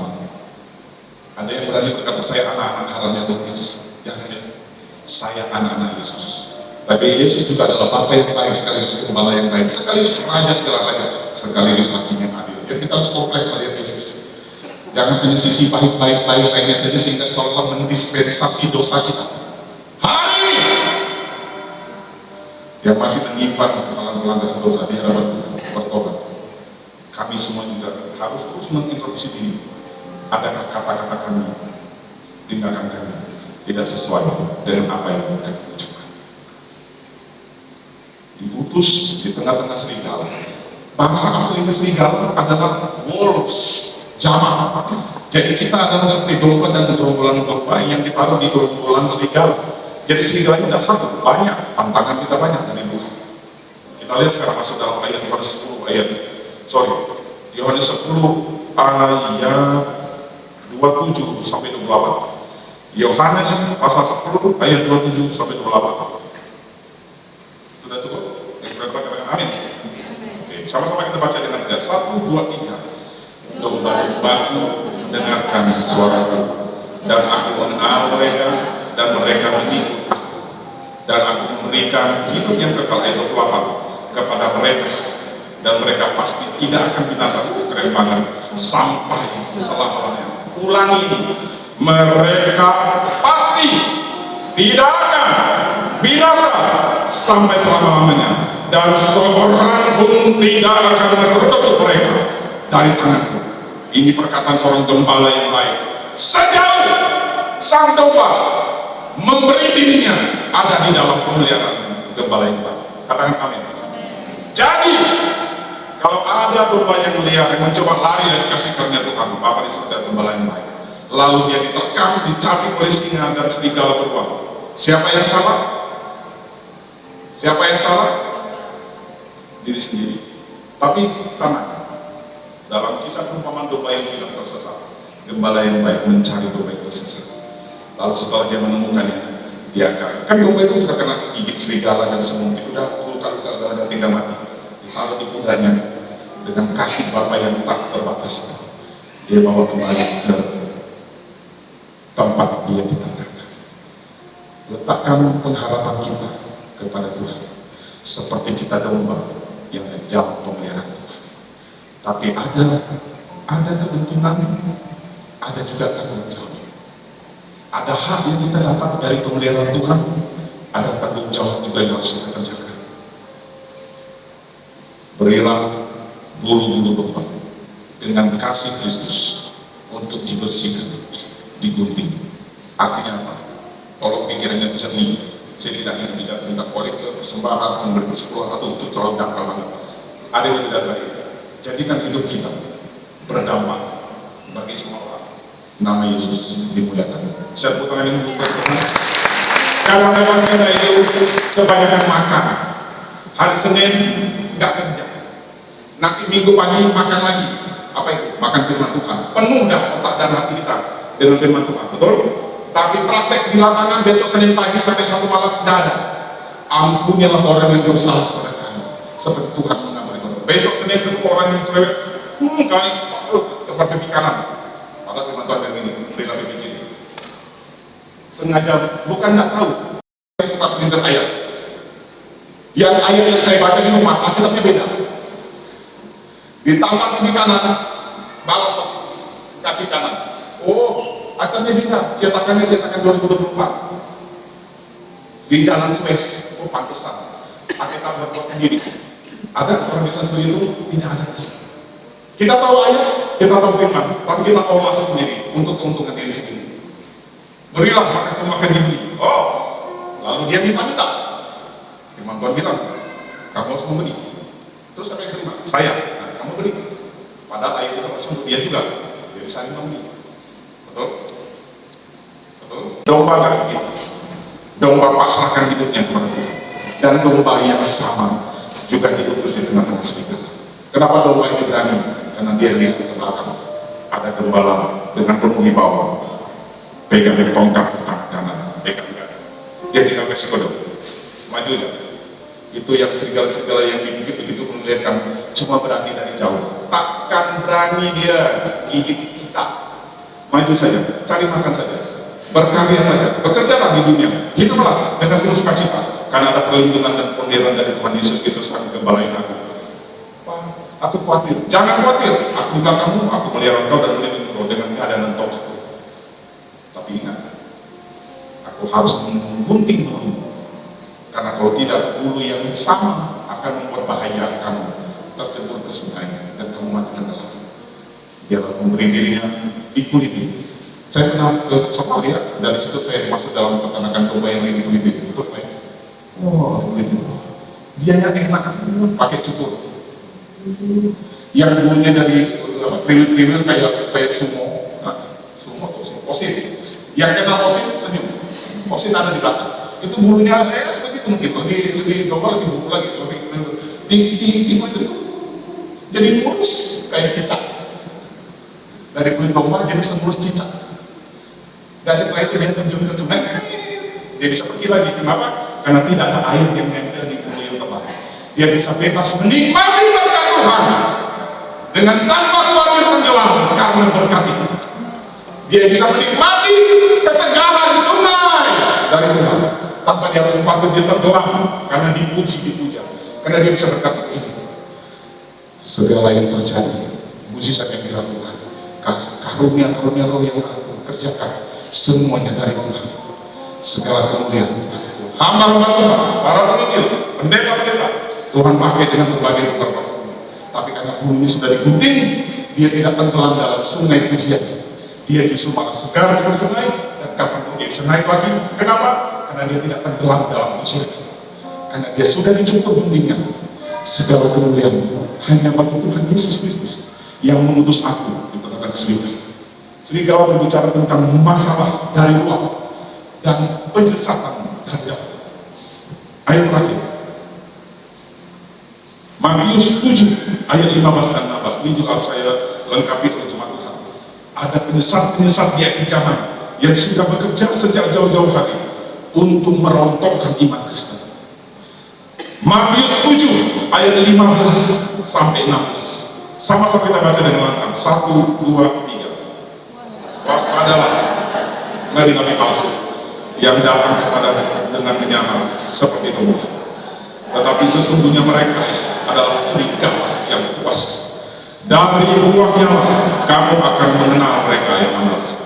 Ada yang berani berkata, saya anak-anak haramnya Tuhan Yesus. Jangan ya, saya anak-anak Yesus. Tapi Yesus juga adalah Bapa yang baik, sekaligus Gembala yang baik, sekaligus Raja segala raja, sekaligus Hakim yang adil. Jadi kita harus kompleks melihat Yesus. Jangan hanya sisi pahit-pahit lainnya saja sehingga seolah mendispensasi dosa kita. Hari ini yang masih menyimpan kesalahan pelanggaran dosa di hadapan Tuhan bertobat. Kami semua juga harus terus mengintrospeksi diri. Adakah kata-kata kami, tindakan kami tidak sesuai dengan apa yang kita ucapkan? Diutus di tengah-tengah serigala. Bangsa aslinya serigala adalah wolves. Jamaah. Jadi kita adalah seperti domba dan gerombolan domba yang ditaruh di gerombolan serigala. Jadi serigalanya tidak satu, banyak. Tantangan kita banyak dari Tuhan. Kita lihat sekarang masuk dalam ayat Yohanes 10 Yohanes 10 ayat 27 sampai 28. Yohanes pasal 10 ayat 27 sampai 28. Sudah cukup? Yang sudah katakan amin. Oke, sama-sama kita baca dengan 1, 2, 3. Domba-dombaku mendengarkan suaraku, dan aku mengenal mereka, dan mereka mengikut aku, dan aku memberikan hidup yang kekal ayat 28 kepada mereka, dan mereka pasti tidak akan binasa kerempangan sampai selama-lamanya. Ulangi ini, mereka pasti tidak akan binasa sampai selama-lamanya, dan seorang pun tidak akan menutup mereka dari tanganku. Ini perkataan seorang gembala yang lain. Sejauh sang domba memberi dirinya ada di dalam pemeliharaan gembala yang baik. Katakan amin. Jadi kalau ada domba yang liar yang mencoba lari dari kasih karunia Tuhan, Bapa di surga gembala yang baik, lalu dia diterkam, dicabik oleh singa dan serigala beruang, siapa yang salah? Siapa yang salah? Diri sendiri. Tapi tenang, dalam kisah perumpamaan domba yang hilang tersesat, gembala yang baik mencari domba yang tersesat. Lalu setelah dia menemukannya, dia kan domba itu sudah kena gigit serigala dan semut, itu udah luka-luka, udah tinggal mati. Lalu di punggungnya dengan kasih Bapa yang tak terbatas, dia bawa kembali ke tempat dia ditangkap. Letakkan pengharapan kita kepada Tuhan, seperti kita domba yang menjauh pemeliharaan Tuhan. Tapi ada keuntungan, ada juga tanggung jawab. Ada hak yang kita dapat dari pemeliharaan Tuhan, ada tanggung jawab juga yang harus kita kerjakan. Berilah bulu-bulu domba dengan kasih Kristus untuk dibersihkan, digunting. Artinya apa? Tolong pikirannya bisa nih. Saya tidak ingin bicara tentang kolektor, persembahan, memberi sepuluh atau untuk terlalu dangkal banget. Ada yang tidak baik. Jadikan hidup kita berdampak bagi semua orang. Nama Yesus dimuliakan. Saya putar ini untuk Tuhan. Kalau memang kita itu kebanyakan makan, hari Senin nggak kerja, nanti Minggu pagi makan lagi. Apa itu? Makan firman Tuhan. Penuh dah otak dan hati kita dengan firman Tuhan. Betul? Tapi praktek di lapangan besok Senin pagi sampai Sabtu malam tidak ada. Ampunilah orang yang bersalah kepada kami, seperti Tuhan mengampuni. Besok Senin ketemu orang yang cerewet, kali tempat kaki kanan. Padahal firman Tuhan yang ini berilah pikir. Sengaja bukan tidak tahu. Saya suka pinter ayat. Yang ayat yang saya baca di rumah, Alkitabnya beda. Ditambah kaki kanan, balap kaki kanan. Oh, akhirnya beda, cetakannya cetakan 2024 di Jalan Suez. Oh pantesan pakai tablet buat sendiri. Ada orang bisa seperti itu? Tidak ada sih. Kita tahu ayat, kita tahu firman, tapi kita olah sendiri untuk keuntungan diri sendiri. Berilah maka kamu akan diberi. Oh, lalu dia minta-minta. Firman Tuhan bilang, kamu harus memberi. Terus siapa yang terima? Saya. Nah, kamu beri. Padahal ayat itu harus untuk dia juga. Dia saling memberi. Betul? Betul? Domba kan begitu. Domba pasrahkan hidupnya kepada Tuhan. Dan domba yang sama juga hidup terus di tengah-tengah serigala. Kenapa domba ini berani? Karena dia lihat ke belakang. Ada gembala dengan penuh wibawa. Pegang tongkat kanan, pegang kanan. Dia tinggal kasih kode. Maju ya. Itu yang serigala-serigala yang begitu melihatkan cuma berani dari jauh. Takkan berani dia gigit kita. Maju saja, cari makan saja, berkarya saja, bekerjalah di dunia, hiduplah dengan penuh sukacita, karena ada perlindungan dan pemeliharaan dari Tuhan Yesus Kristus Sang Gembala yang aku. Aku khawatir, jangan khawatir, aku bukan kamu, aku melihara engkau dan melindungi engkau dengan keadaan taubatku. Tapi ingat, aku harus menggunting bulu, karena kalau tidak, bulu yang sama akan membuat bahaya kamu tercebur ke sungai dan kamu mati tenggelam. Dia memberi dirinya dikuliti. Saya pernah ke Somalia, dari situ saya masuk dalam peternakan domba yang lain dikuliti. Betul Pak? Oh, begitu. Dianya enak, pakai cukur. Yang bulunya dari kriwil-kriwil kayak sumo. Nah, sumo atau osin. Yang kenal osin senyum. Osin ada di belakang. Itu bulunya seperti itu mungkin. Di domba lebih bulu lagi, lebih di itu. Jadi mulus kayak cicak. Dari kulit domba jadi semulus cicak. Dan setelah itu dia terjun ke sungai, dia bisa pergi lagi. Kenapa? Karena tidak ada air yang nempel di bulu yang tebal. Dia bisa bebas menikmati berkat Tuhan dengan tanpa khawatir tenggelam karena berkat itu. Dia bisa menikmati kesegaran sungai dari Tuhan tanpa dia harus khawatir dia tenggelam karena dipuja. Karena dia bisa berkata segala yang terjadi, mujizat yang dilakukan, karunia-karunia roh yang aku kerjakan, semuanya dari Tuhan. Segala kemuliaan hamba-hamba Tuhan, para pemikir, pendeta-pendeta, Tuhan pakai dengan berbagai rupa. Tapi karena bulunya sudah digunting, dia tidak tenggelam dalam sungai pujian. Dia justru malah segar di sungai, dan kapan pun dia bisa naik lagi. Kenapa? karena dia tidak tenggelam dalam ujian, karena dia sudah dicukup bimbingan. Segala kemuliaan hanya bagi Tuhan Yesus Kristus yang mengutus aku di tengah-tengah serigala. Serigala berbicara tentang masalah dari luar dan penyesatan dari dalam. Ayat terakhir, Matius 7 ayat 15 dan 16. Ini juga harus saya lengkapi oleh jemaat Tuhan. Ada penyesat-penyesat di akhir zaman yang sudah bekerja sejak jauh-jauh hari untuk merontokkan iman Kristen. Matius 7 ayat 15 sampai 16. Sama-sama kita baca dengan lantang. 1, 2, 3. Waspadalah dari nabi palsu yang datang kepada dengan menyamar seperti domba, tetapi sesungguhnya mereka adalah serigala yang puas. Dari buahnya kamu akan mengenal mereka yang malas.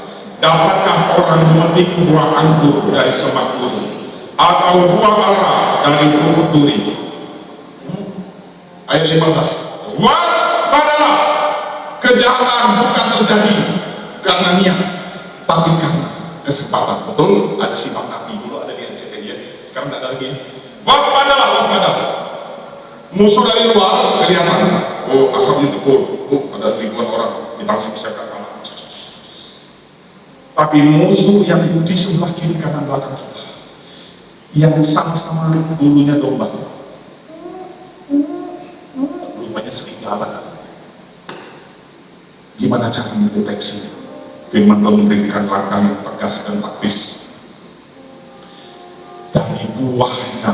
Dapatkah orang memetik buah anggur dari semak duri, atau buah ara dari rumput duri? Ayat 15. Waspadalah, kejahatan bukan terjadi karena niat, tapi karena kesempatan. Betul, ada sifat nabi dulu, ada di NCTI ya. Sekarang tidak ada lagi. Waspadalah, waspadalah. Musuh dari luar kelihatan. Oh, asapnya tebal. Oh, ada ribuan orang kita langsung siapkan kalah. Tapi musuh yang di sebelah kiri kanan belakang kita, yang sama-sama bulunya domba, rupanya serigala. Gimana cara mendeteksi? Firman Tuhan memberikan langkah yang tegas dan praktis. Dari buahnya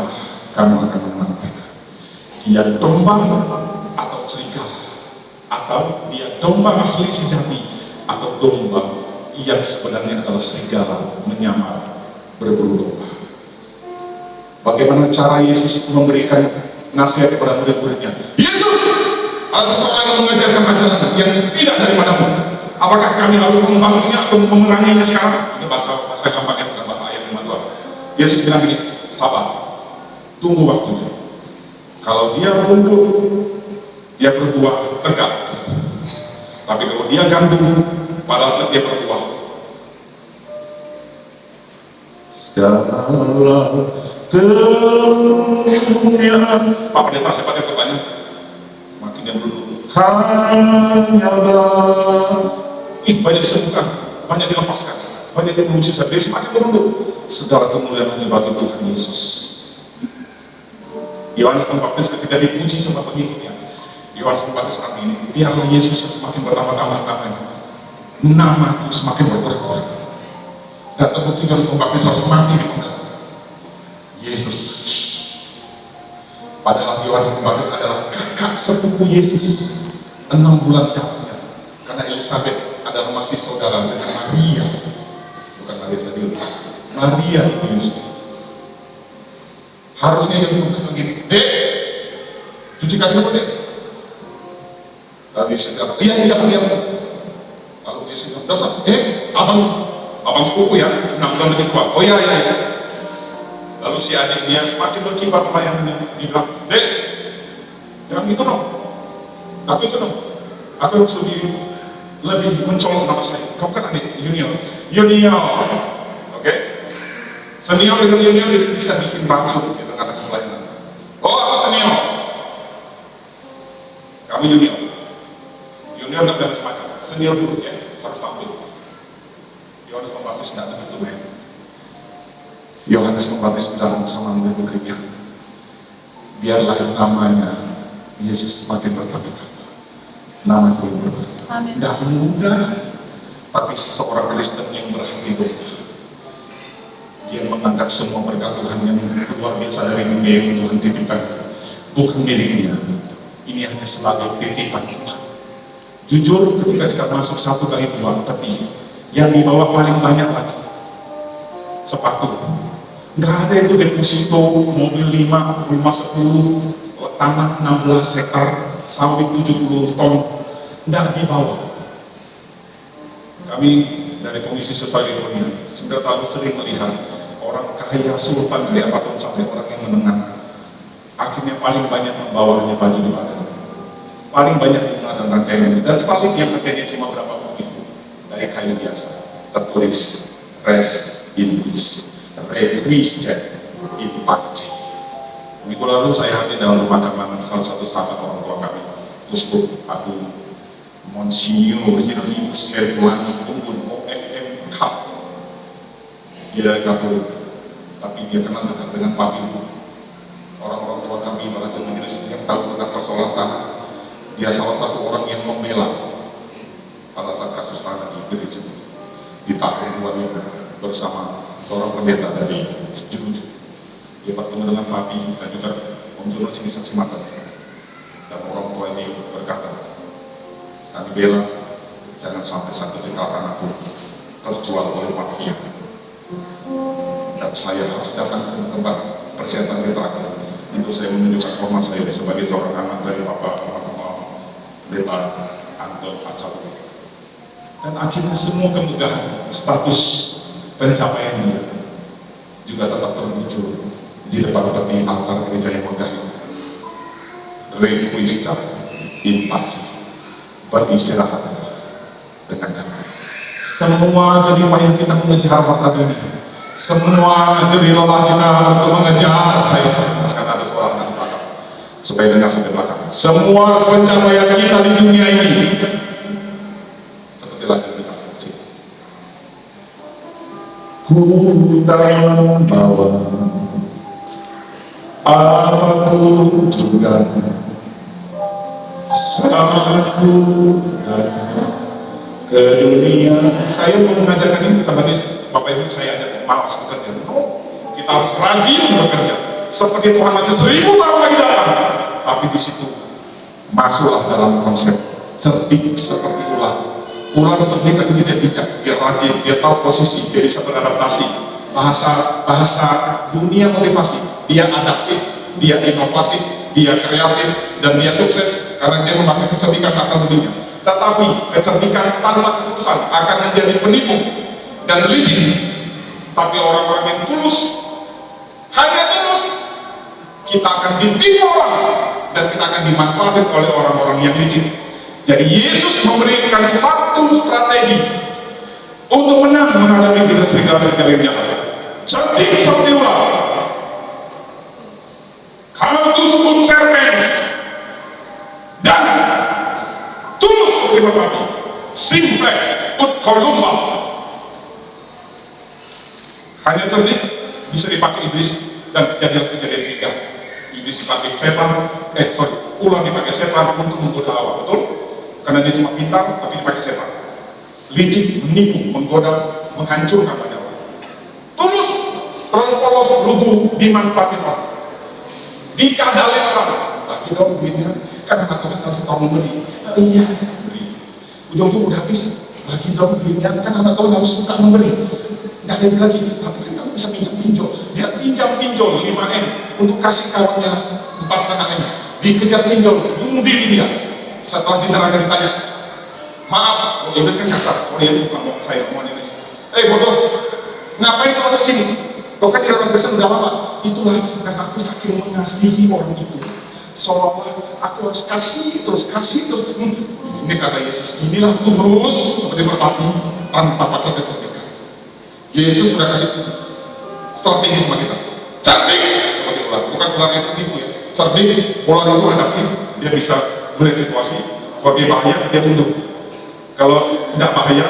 kamu akan mengenal mereka. Dia domba atau serigala, atau dia domba asli sejati, atau domba yang sebenarnya adalah serigala menyamar berburu domba. Bagaimana cara Yesus memberikan nasihat kepada murid-muridnya? Yesus ada seseorang yang mengajarkan ajaran yang tidak daripadamu. Apakah kami harus membahasnya atau memeranginya sekarang? Itu bahasa gampangnya, bukan bahasa ayat firman Tuhan. Yesus bilang begini, sabar, tunggu waktunya. Kalau dia tumbuh, dia berbuah tegak. Tapi kalau dia gandum, pada saat dia berbuah, segala kemuliaan. Pak Pendeta, siapa dia bertanya? Makin dia dulu. Hanyalah banyak disembuhkan, banyak dilepaskan, banyak dimujizat, dia semakin merunduk. Segala kemuliaan hanya bagi Tuhan Yesus. Yohanes Pembaptis ketika dipuji sama pengikutnya, Yohanes Pembaptis saat ini, biarlah Yesus yang semakin bertambah-tambah namanya, namaku semakin berkurang-kurang. Dan terbukti Yohanes Pembaptis harus mati di penggal Yesus. Padahal Yohanes Pembaptis adalah kakak sepupu Yesus, 6 bulan jaraknya, karena Elizabeth adalah masih saudara dengan Maria, bukan Maria sendiri, Maria itu Yusuf. Harusnya Yesus begini, Dek, cuci kaki dulu, Dek. Lalu Yesus bilang, iya. Lalu Yesus bilang, dosa, abang sepupu ya, 6 bulan lebih tua. Oh iya. Lalu si adiknya semakin berkibar pelayanannya, dia bilang, Dek, jangan gitu dong, aku itu dong, aku harus lebih mencolok nama saya. Kau kan adik junior, oke? Senior dengan junior itu bisa bikin racun, gitu kata pelayanan. Oh, aku senior, kamu junior nggak bilang macam-macam. Senior dulu ya, harus tampil. Yohanes Pembaptis tidak begitu baik. Yohanes Pembaptis bilang sama murid-muridnya, biarlah namanya Yesus semakin bertambah. Nama Tuhan tidak mudah, tapi seseorang Kristen yang berhati domba, dia menganggap semua berkat Tuhan yang luar biasa dari dunia yang Tuhan titipkan bukan miliknya, ini hanya sebagai titipan kita. Jujur, ketika kita masuk 1 kali 2 peti, yang dibawa paling banyak lagi sepatu. Nggak ada itu deposito, mobil 5, rumah 10, tanah 16 hektar, sawit 70 ton, nggak dibawa. Kami dari Komisi Sosial Dunia sudah terlalu sering melihat orang kaya sultan dari apapun sampai orang yang menengah, akhirnya paling banyak membawanya baju di badan, paling banyak bunga dan rangkaian, dan salib yang harganya cuma berapa puluh ribu dari kayu biasa, tertulis rest in peace. requiescat in pace. Minggu lalu saya hadir dalam pemakaman salah satu sahabat orang tua kami, Uskup Agung Monsinyur Hieronymus Hermanus Unggun OFM Cup. Dia dari Katolik, tapi dia kenal dekat dengan Papi. Orang-orang tua kami, para majelis yang tahu tentang persoalan tanah, dia salah satu orang yang membela pada saat kasus tanah di gereja di tahun 2000 bersama seorang pendeta dari Jerusalem. Dia bertemu dengan Papi dan juga Om Jono sini saksi mata, dan orang tua ini berkata, kami bela jangan sampai 1 juta tanah pun terjual oleh mafia. Dan saya harus datang ke tempat persiapan terakhir. Itu saya menunjukkan hormat saya sebagai seorang anak dari Bapak Pendeta Anton Acal. Dan akhirnya semua kemudahan status pencapaian dia juga tetap termuncul di depan tepi altar gereja yang megah ini. Requiescat in pace, beristirahat dengan damai. Semua jadi payah kita mengejar harta dunia. Semua jadi lelah kita untuk mengejar. Sekarang ada suara anak belakang supaya dengar sampai belakang. Semua pencapaian kita di dunia ini seperti lagu kita. Ku tak membawa apapun juga, satu ke dunia. Saya mau mengajarkan ini bukan berarti Bapak Ibu saya ajak malas bekerja. No, kita harus rajin bekerja. Seperti Tuhan masih 1000 tahun lagi datang. Tapi di situ masuklah dalam konsep cerdik seperti ular. Ular cerdik itu dia bijak, dia rajin, dia tahu posisi, dia bisa beradaptasi. Bahasa dunia motivasi, dia adaptif, dia inovatif, dia kreatif, dan dia sukses karena dia memakai kecerdikan akal dunia. Tetapi kecerdikan tanpa keputusan akan menjadi penipu dan licik. Tapi orang-orang yang tulus, hanya tulus, kita akan ditipu orang dan kita akan dimanfaatkan oleh orang-orang yang licik. Jadi Yesus memberikan satu strategi untuk menang menghadapi serigala-serigala yang jahat. Cerdik seperti ular, Cantus ut serpens, dan tulus seperti merpati, simplex ut columba. Hanya cerdik bisa dipakai iblis, dan kejadian-kejadian 3. Iblis dipakai setan, ular dipakai setan untuk menggoda Hawa, betul? Karena dia cuma pintar, tapi dipakai setan. Licik, menipu, menggoda, menghancurkan banyak orang. Tulus, terlalu polos, lugu, dimanfaatin orang, dikadalin orang. Lagi dong duitnya, kan anak Tuhan harus tahu memberi. Iya, beri. Ujung-ujung udah habis. Lagi dong duitnya, kan anak Tuhan harus suka memberi. Nggak ada lagi, tapi kan kamu bisa pinjam pinjol. Dia pinjam pinjol 5M untuk kasih kawannya 4,5M. Dikejar pinjol, bunuh diri dia. Setelah diterakan ditanya, maaf, Inggris kan kasar. Oh iya, itu bukan mau saya, mau Inggris. Bodoh, ngapain kamu masuk sini? Kau kan tidak orang Kristen udah lama. Itulah karena aku saking mengasihi orang itu. Seolah-olah aku harus kasih terus. Ini kata Yesus, inilah tulus seperti merpati tanpa pakai kecerdikan. Yesus sudah kasih strategi sama kita. Cerdik seperti ular, bukan ular yang tipu ya. Cerdik, ular itu adaptif, dia bisa melihat situasi. Kalau dia bahaya, dia tunduk. Kalau tidak bahaya,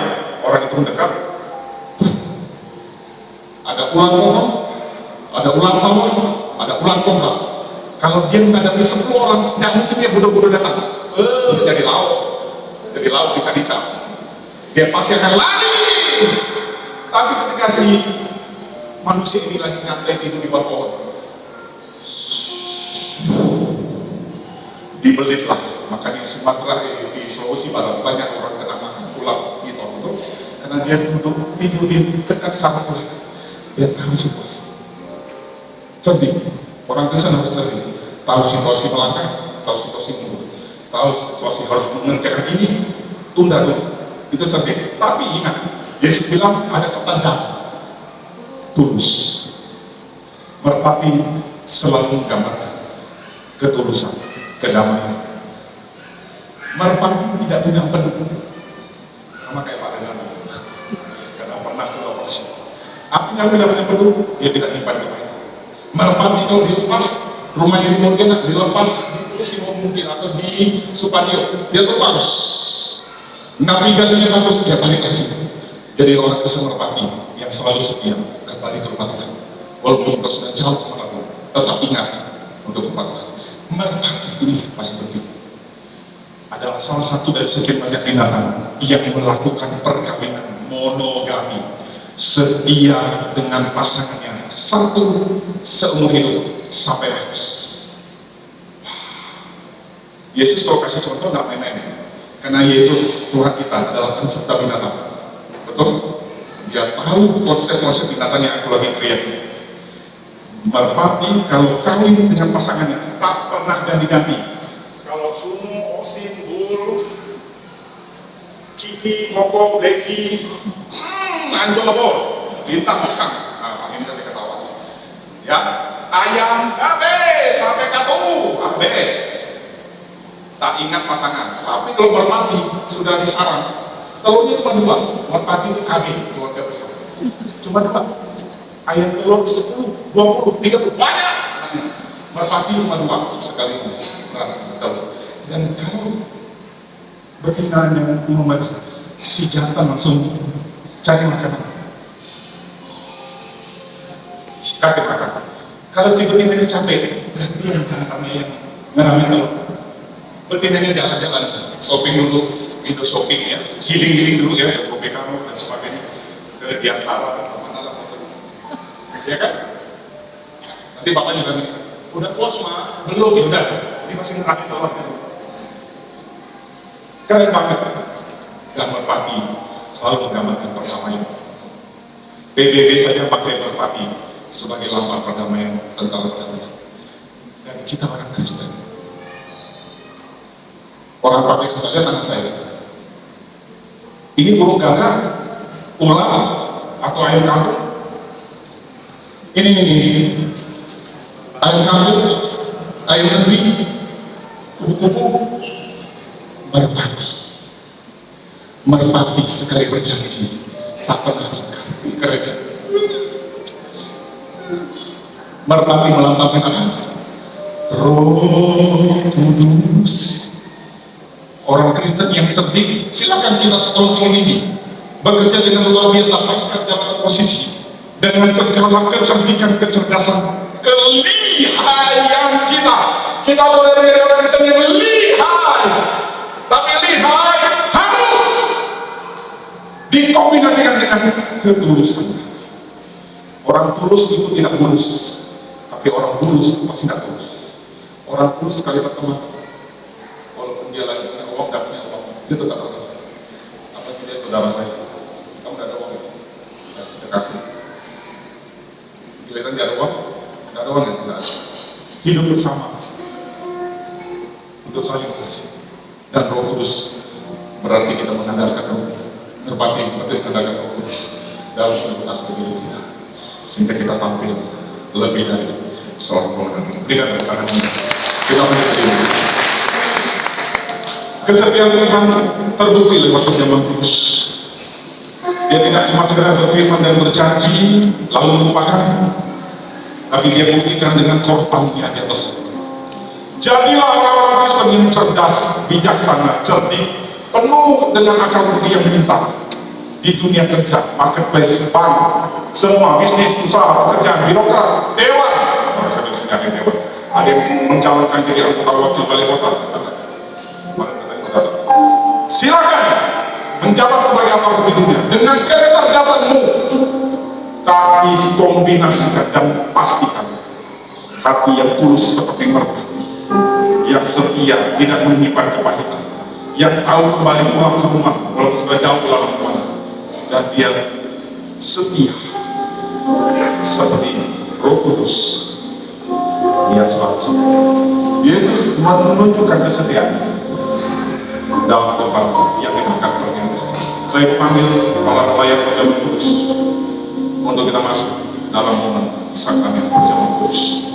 orang itu mendekat. Ada ular pohon, ada ular sawah, ada ular kobra. Kalau dia menghadapi 10 orang, tidak mungkin dia bodoh-bodoh datang. Jadi lauk dicap-dicap. Dia pasti akan lari. Tapi ketika si manusia ini lagi nyantai tidur di bawah pohon, dibelitlah. Maka di Sumatera, di Sulawesi Barat banyak orang kena makan ular gitu, karena dia duduk tidur di dekat sama ular. Dia tahu situasi. Cerdik. Orang Kristen harus cerdik. Tahu situasi melangkah, tahu situasi mundur, tahu situasi harus mengerjakan ini, tunda dulu. Itu cerdik. Tapi ingat, Yesus bilang ada kata dan, tulus. Merpati selalu menggambarkan ketulusan, kedamaian. Merpati tidak punya pendukung, sama kayak Pak Dengan. Karena pernah sudah operasi. Artinya yang tidak perlu, dia tidak nyimpan kebaikan. Merpati kalau dilepas, rumahnya di Pontianak dilepas, di Simo mungkin atau di Supadio, dia lepas. Navigasinya bagus, dia balik lagi. Jadi orang kesal merpati yang selalu setia, kembali ke rumah Tuhan. Walaupun kau sudah jauh kemana-mana, tetap ingat untuk rumah Tuhan. Merpati ini paling penting. Adalah salah satu dari sekian banyak binatang yang melakukan perkawinan monogami, setia dengan pasangannya satu seumur hidup sampai habis. Yesus kalau kasih contoh nggak main-main, karena Yesus Tuhan kita adalah pencipta binatang, betul? Dia tahu konsep-konsep binatang yang aku lagi teriak. Merpati kalau kawin dengan pasangannya tak pernah ganti-ganti. Kalau sumo, osin, bul, kiki, moko, bleki, anjol lebor, lintang bukan. Nah, ini tadi ketawa. Ya, ayam, habis, sampai katu, habis. Tak ingat pasangan. Tapi kalau merpati sudah disarang, telurnya cuma 2. Merpati itu kami, keluarga besar. Cuma 2. Ayam telur 10, 20, 30, banyak. Merpati cuma 2 sekali. Dan kalau betinanya Muhammad, si jantan langsung cari makanan, kasih makan. Kalau si betinanya capek, berarti yang jantannya yang ngeramin telur. Betinanya jalan-jalan, shopping dulu, window shopping ya, giling-giling dulu ya, kopi kamu dan sebagainya, ke diantara dan kemana lah, ya kan? Nanti bapak juga nih, udah puas mah, belum, ya udah, ini masih ngeramin telur. Keren banget, gambar merpati selalu menggambarkan perdamaian. PBB saja pakai merpati sebagai lambang perdamaian, tentang perdamaian. Dan kita orang Kristen, orang pakai saja anak saya. Ini burung gagak, ular, atau ayam kampung. Ini ayam kampung, ayam negeri, kupu-kupu. Merpati sekali berjanji tak pernah keren. Merpati melambangkan apa? Roh Kudus. Orang Kristen yang cerdik, silakan kita sekolah tinggi, bekerja dengan luar biasa, bekerja pada posisi dengan segala kecerdikan, kecerdasan, kelihayan kita boleh menjadi orang Kristen yang lihai. Tapi lihai harus dikombinasikan dengan ketulusan. Orang tulus itu tidak tulus, tapi orang tulus pasti tidak tulus. Orang tulus sekali berteman, walaupun dia lagi punya uang, tidak punya uang, dia tetap berteman. Apa tidak saudara saya? Kamu tidak ada uang ya? Kita kasih. Giliran dia ada uang, tidak ada uang ya? Tidak ada. Hidup bersama untuk saling kasih. Dan Roh Kudus berarti kita mengandalkan merpati, berarti mengandalkan Roh Kudus dalam seluruh aspek hidup kita, sehingga kita tampil lebih dari seorang pemenang. Berikan tangan kita menerima. Kesetiaan Tuhan terbukti lewat zaman Kudus. Dia tidak cuma sekedar berfirman dan berjanji lalu melupakan, tapi dia buktikan dengan korbannya di atas. Jadilah orang-orang Kristen yang cerdas, bijaksana, cerdik, penuh dengan akal budi yang pintar di dunia kerja, marketplace, bank, semua bisnis, usaha, pekerjaan, birokrat, dewan. Orang saya di sini ada dewan. Ada yang mencalonkan diri anggota wakil wali kota. Silakan menjabat sebagai akal budi dunia dengan kecerdasanmu, tapi kombinasikan dan pastikan hati yang tulus seperti merpati, yang setia, tidak menyimpan kepahitan, yang tahu kembali pulang ke rumah walaupun sudah jauh pulang ke rumah, dan dia setia seperti Roh Kudus yang selalu setia. Yesus menunjukkan kesetiaan dalam tempat yang kita akan pergi. Saya panggil para pelayan perjamuan kudus untuk kita masuk dalam momen sakramen perjamuan kudus.